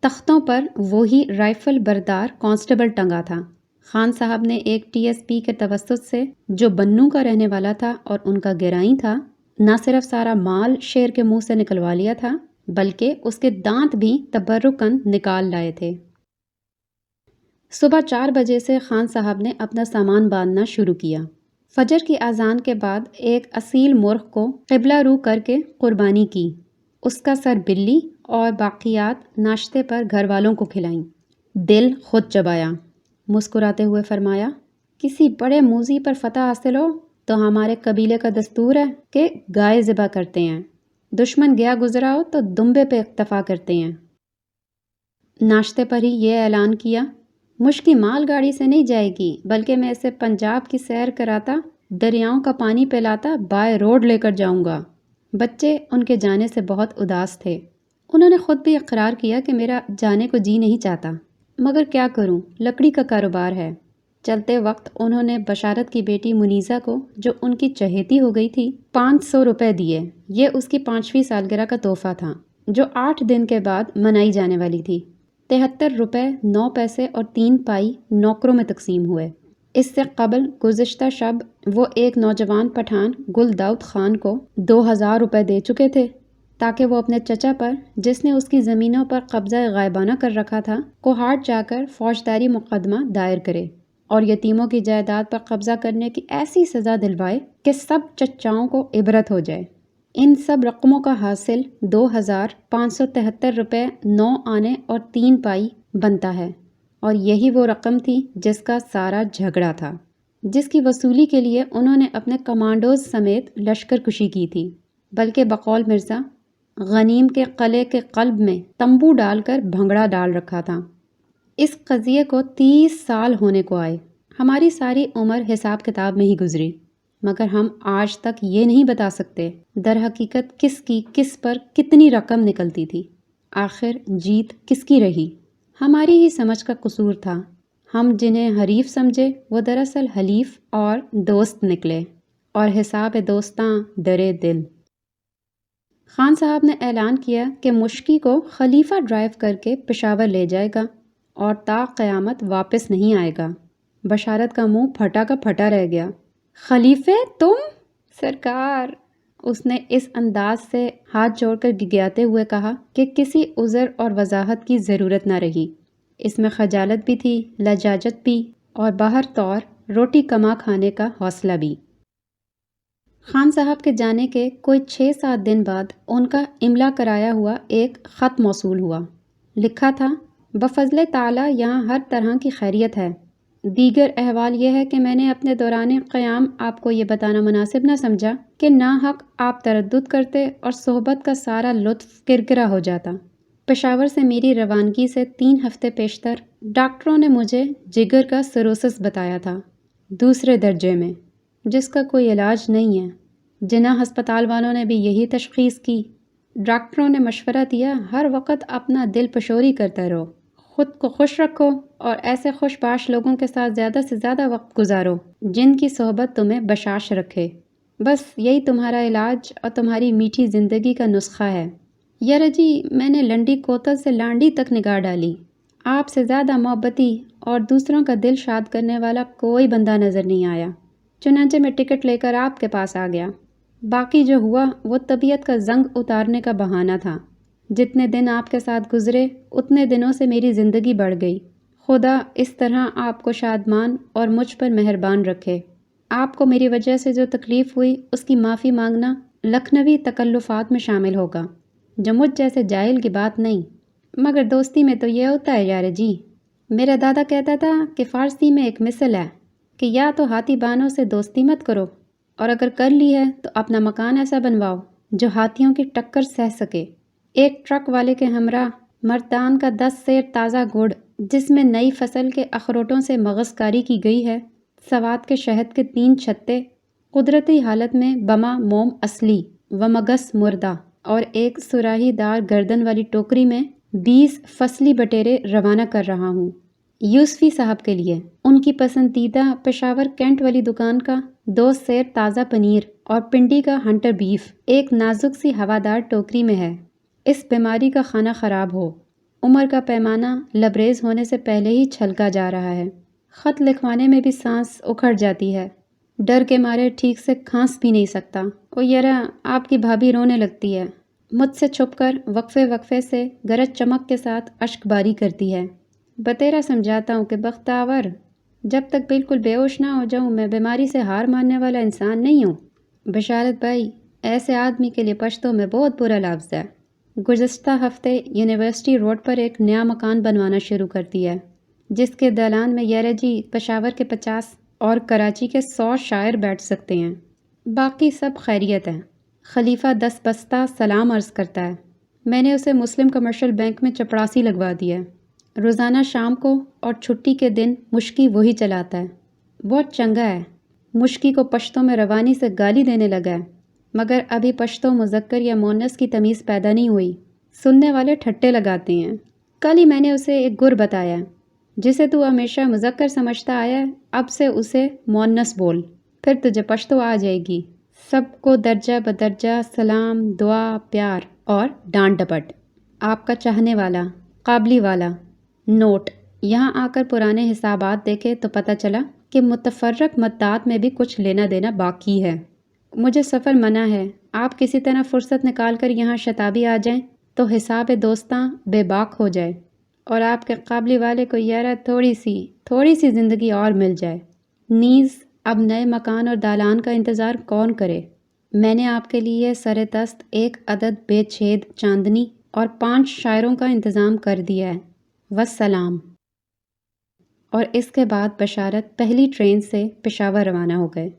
تختوں پر وہی رائفل بردار کانسٹیبل ٹنگا تھا۔ خان صاحب نے ایک ٹی ایس پی کے توسط سے، جو بنوں کا رہنے والا تھا اور ان کا گرائی تھا، نہ صرف سارا مال شیر کے منہ سے نکلوا لیا تھا بلکہ اس کے دانت بھی تبرکاً نکال لائے تھے۔ صبح 4 بجے سے خان صاحب نے اپنا سامان باندھنا شروع کیا۔ فجر کی اذان کے بعد ایک اصیل مرغ کو قبلہ رو کر کے قربانی کی، اس کا سر بلی اور باقیات ناشتے پر گھر والوں کو کھلائیں۔ دل خود چبایا، مسکراتے ہوئے فرمایا، کسی بڑے موذی پر فتح حاصل ہو تو ہمارے قبیلے کا دستور ہے کہ گائے ذبح کرتے ہیں، دشمن گیا گزرا ہو تو دمبے پہ اکتفا کرتے ہیں۔ ناشتے پر ہی یہ اعلان کیا، مشکی مال گاڑی سے نہیں جائے گی بلکہ میں اسے پنجاب کی سیر کراتا، دریاؤں کا پانی پلاتا بائے روڈ لے کر جاؤں گا۔ بچے ان کے جانے سے بہت اداس تھے۔ انہوں نے خود بھی اقرار کیا کہ میرا جانے کو جی نہیں چاہتا، مگر کیا کروں، لکڑی کا کاروبار ہے۔ چلتے وقت انہوں نے بشارت کی بیٹی منیزہ کو، جو ان کی چہیتی ہو گئی تھی، 500 روپے دیے۔ یہ اس کی 5ویں سالگرہ کا تحفہ تھا جو 8 دن کے بعد منائی جانے والی تھی۔ 73 روپے 9 پیسے اور 3 پائی نوکروں میں تقسیم ہوئے۔ اس سے قبل گزشتہ شب وہ ایک نوجوان پٹھان گل داؤد خان کو 2000 روپے دے چکے تھے تاکہ وہ اپنے چچا پر، جس نے اس کی زمینوں پر قبضہ غائبانہ کر رکھا تھا، کوہاٹ جا کر فوجداری مقدمہ دائر کرے اور یتیموں کی جائیداد پر قبضہ کرنے کی ایسی سزا دلوائے کہ سب چچاؤں کو عبرت ہو جائے۔ ان سب رقموں کا حاصل 2573 روپے 9 آنے اور 3 پائی بنتا ہے، اور یہی وہ رقم تھی جس کا سارا جھگڑا تھا، جس کی وصولی کے لیے انہوں نے اپنے کمانڈوز سمیت لشکر کشی کی تھی، بلکہ بقول مرزا غنیم کے قلعے کے قلب میں تمبو ڈال کر بھنگڑا ڈال رکھا تھا۔ اس قضیے کو 30 سال ہونے کو آئے۔ ہماری ساری عمر حساب کتاب میں ہی گزری، مگر ہم آج تک یہ نہیں بتا سکتے در حقیقت کس کی کس پر کتنی رقم نکلتی تھی۔ آخر جیت کس کی رہی؟ ہماری ہی سمجھ کا قصور تھا۔ ہم جنہیں حریف سمجھے وہ دراصل حلیف اور دوست نکلے، اور حساب دوستاں درے دل۔ خان صاحب نے اعلان کیا کہ مشکی کو خلیفہ ڈرائیو کر کے پشاور لے جائے گا اور تا قیامت واپس نہیں آئے گا۔ بشارت کا منہ پھٹا کا پھٹا رہ گیا۔ خلیفے تم؟ سرکار، اس نے اس انداز سے ہاتھ جوڑ کر گگیاتے ہوئے کہا کہ کسی عذر اور وضاحت کی ضرورت نہ رہی۔ اس میں خجالت بھی تھی، لجاجت بھی، اور باہر طور روٹی کما کھانے کا حوصلہ بھی۔ خان صاحب کے جانے کے کوئی 6-7 دن بعد ان کا املا کرایا ہوا ایک خط موصول ہوا۔ لکھا تھا: بفضل تعالیٰ یہاں ہر طرح کی خیریت ہے۔ دیگر احوال یہ ہے کہ میں نے اپنے دوران قیام آپ کو یہ بتانا مناسب نہ سمجھا کہ ناحق آپ تردد کرتے اور صحبت کا سارا لطف کرکرا ہو جاتا۔ پشاور سے میری روانگی سے 3 ہفتے پیشتر ڈاکٹروں نے مجھے جگر کا سروسس بتایا تھا، 2 درجے میں، جس کا کوئی علاج نہیں ہے۔ جناح ہسپتال والوں نے بھی یہی تشخیص کی۔ ڈاکٹروں نے مشورہ دیا ہر وقت اپنا دل پشوری کرتے رہو، خود کو خوش رکھو اور ایسے خوش باش لوگوں کے ساتھ زیادہ سے زیادہ وقت گزارو جن کی صحبت تمہیں بشاش رکھے۔ بس یہی تمہارا علاج اور تمہاری میٹھی زندگی کا نسخہ ہے۔ یارا جی، میں نے لنڈی کوتل سے لانڈی تک نگاہ ڈالی، آپ سے زیادہ محبتی اور دوسروں کا دل شاد کرنے والا کوئی بندہ نظر نہیں آیا۔ چنانچہ میں ٹکٹ لے کر آپ کے پاس آ گیا۔ باقی جو ہوا وہ طبیعت کا زنگ اتارنے کا بہانہ تھا۔ جتنے دن آپ کے ساتھ گزرے اتنے دنوں سے میری زندگی بڑھ گئی۔ خدا اس طرح آپ کو شادمان اور مجھ پر مہربان رکھے۔ آپ کو میری وجہ سے جو تکلیف ہوئی اس کی معافی مانگنا لکھنوی تکلفات میں شامل ہوگا، جو مجھ جیسے جاہل کی بات نہیں، مگر دوستی میں تو یہ ہوتا ہے یار جی۔ میرا دادا کہتا تھا کہ فارسی میں ایک مثل ہے کہ یا تو ہاتھی بانوں سے دوستی مت کرو، اور اگر کر لی ہے تو اپنا مکان ایسا بنواؤ جو ہاتھیوں کی ٹکر سہ سکے۔ ایک ٹرک والے کے ہمراہ مرتان کا 10 سیر تازہ گڑ، جس میں نئی فصل کے اخروٹوں سے مغز کاری کی گئی ہے، سوات کے شہد کے 3 چھتے، قدرتی حالت میں بما موم اصلی و مگس مردہ، اور ایک سراہی دار گردن والی ٹوکری میں 20 فصلی بٹیرے روانہ کر رہا ہوں یوسفی صاحب کے لیے۔ ان کی پسندیدہ پشاور کینٹ والی دکان کا 2 سیر تازہ پنیر اور پنڈی کا ہنٹر بیف ایک نازک سی ہوادار ٹوکری میں ہے۔ اس بیماری کا کھانا خراب ہو، عمر کا پیمانہ لبریز ہونے سے پہلے ہی چھلکا جا رہا ہے۔ خط لکھوانے میں بھی سانس اکھڑ جاتی ہے، ڈر کے مارے ٹھیک سے کھانس بھی نہیں سکتا۔ او یرا، آپ کی بھابھی رونے لگتی ہے، مجھ سے چھپ کر وقفے وقفے سے گرج چمک کے ساتھ اشک باری کرتی ہے۔ بتیرا سمجھاتا ہوں کہ بختاور، جب تک بالکل بے ہوش نہ ہو جاؤں میں بیماری سے ہار ماننے والا انسان نہیں ہوں۔ بشارت بھائی، ایسے آدمی کے لیے پشتوں میں بہت برا لفظ ہے۔ گزشتہ ہفتے یونیورسٹی روڈ پر ایک نیا مکان بنوانا شروع کر دیا ہے، جس کے دالان میں یارا جی پشاور کے 50 اور کراچی کے 100 شاعر بیٹھ سکتے ہیں۔ باقی سب خیریت ہے۔ خلیفہ 10 بستہ سلام عرض کرتا ہے۔ میں نے اسے مسلم کمرشل بینک میں چپڑاسی لگوا دیا ہے۔ روزانہ شام کو اور چھٹی کے دن مشکی وہی چلاتا ہے۔ بہت چنگا ہے۔ مشکی کو پشتوں میں روانی سے گالی دینے لگا ہے، مگر ابھی پشتو مذکر یا مونس کی تمیز پیدا نہیں ہوئی۔ سننے والے ٹھٹے لگاتے ہیں۔ کل ہی میں نے اسے ایک گر بتایا، جسے تو ہمیشہ مذکر سمجھتا آیا ہے، اب سے اسے مونس بول، پھر تجھے پشتو آ جائے گی۔ سب کو درجہ بدرجہ سلام، دعا، پیار اور ڈانٹ ڈپٹ۔ آپ کا چاہنے والا، قابلی والا۔ نوٹ: یہاں آ کر پرانے حسابات دیکھے تو پتہ چلا کہ متفرق مدات میں بھی کچھ لینا دینا باقی ہے۔ مجھے سفر منع ہے، آپ کسی طرح فرصت نکال کر یہاں شتابی آ جائیں تو حساب دوستاں بے باک ہو جائے، اور آپ کے قابلی والے کو یارا تھوڑی سی زندگی اور مل جائے۔ نیز اب نئے مکان اور دالان کا انتظار کون کرے؟ میں نے آپ کے لیے سر دست 1 عدد بے چھید چاندنی اور 5 شاعروں کا انتظام کر دیا ہے۔ والسلام۔ اور اس کے بعد بشارت پہلی ٹرین سے پشاور روانہ ہو گئے۔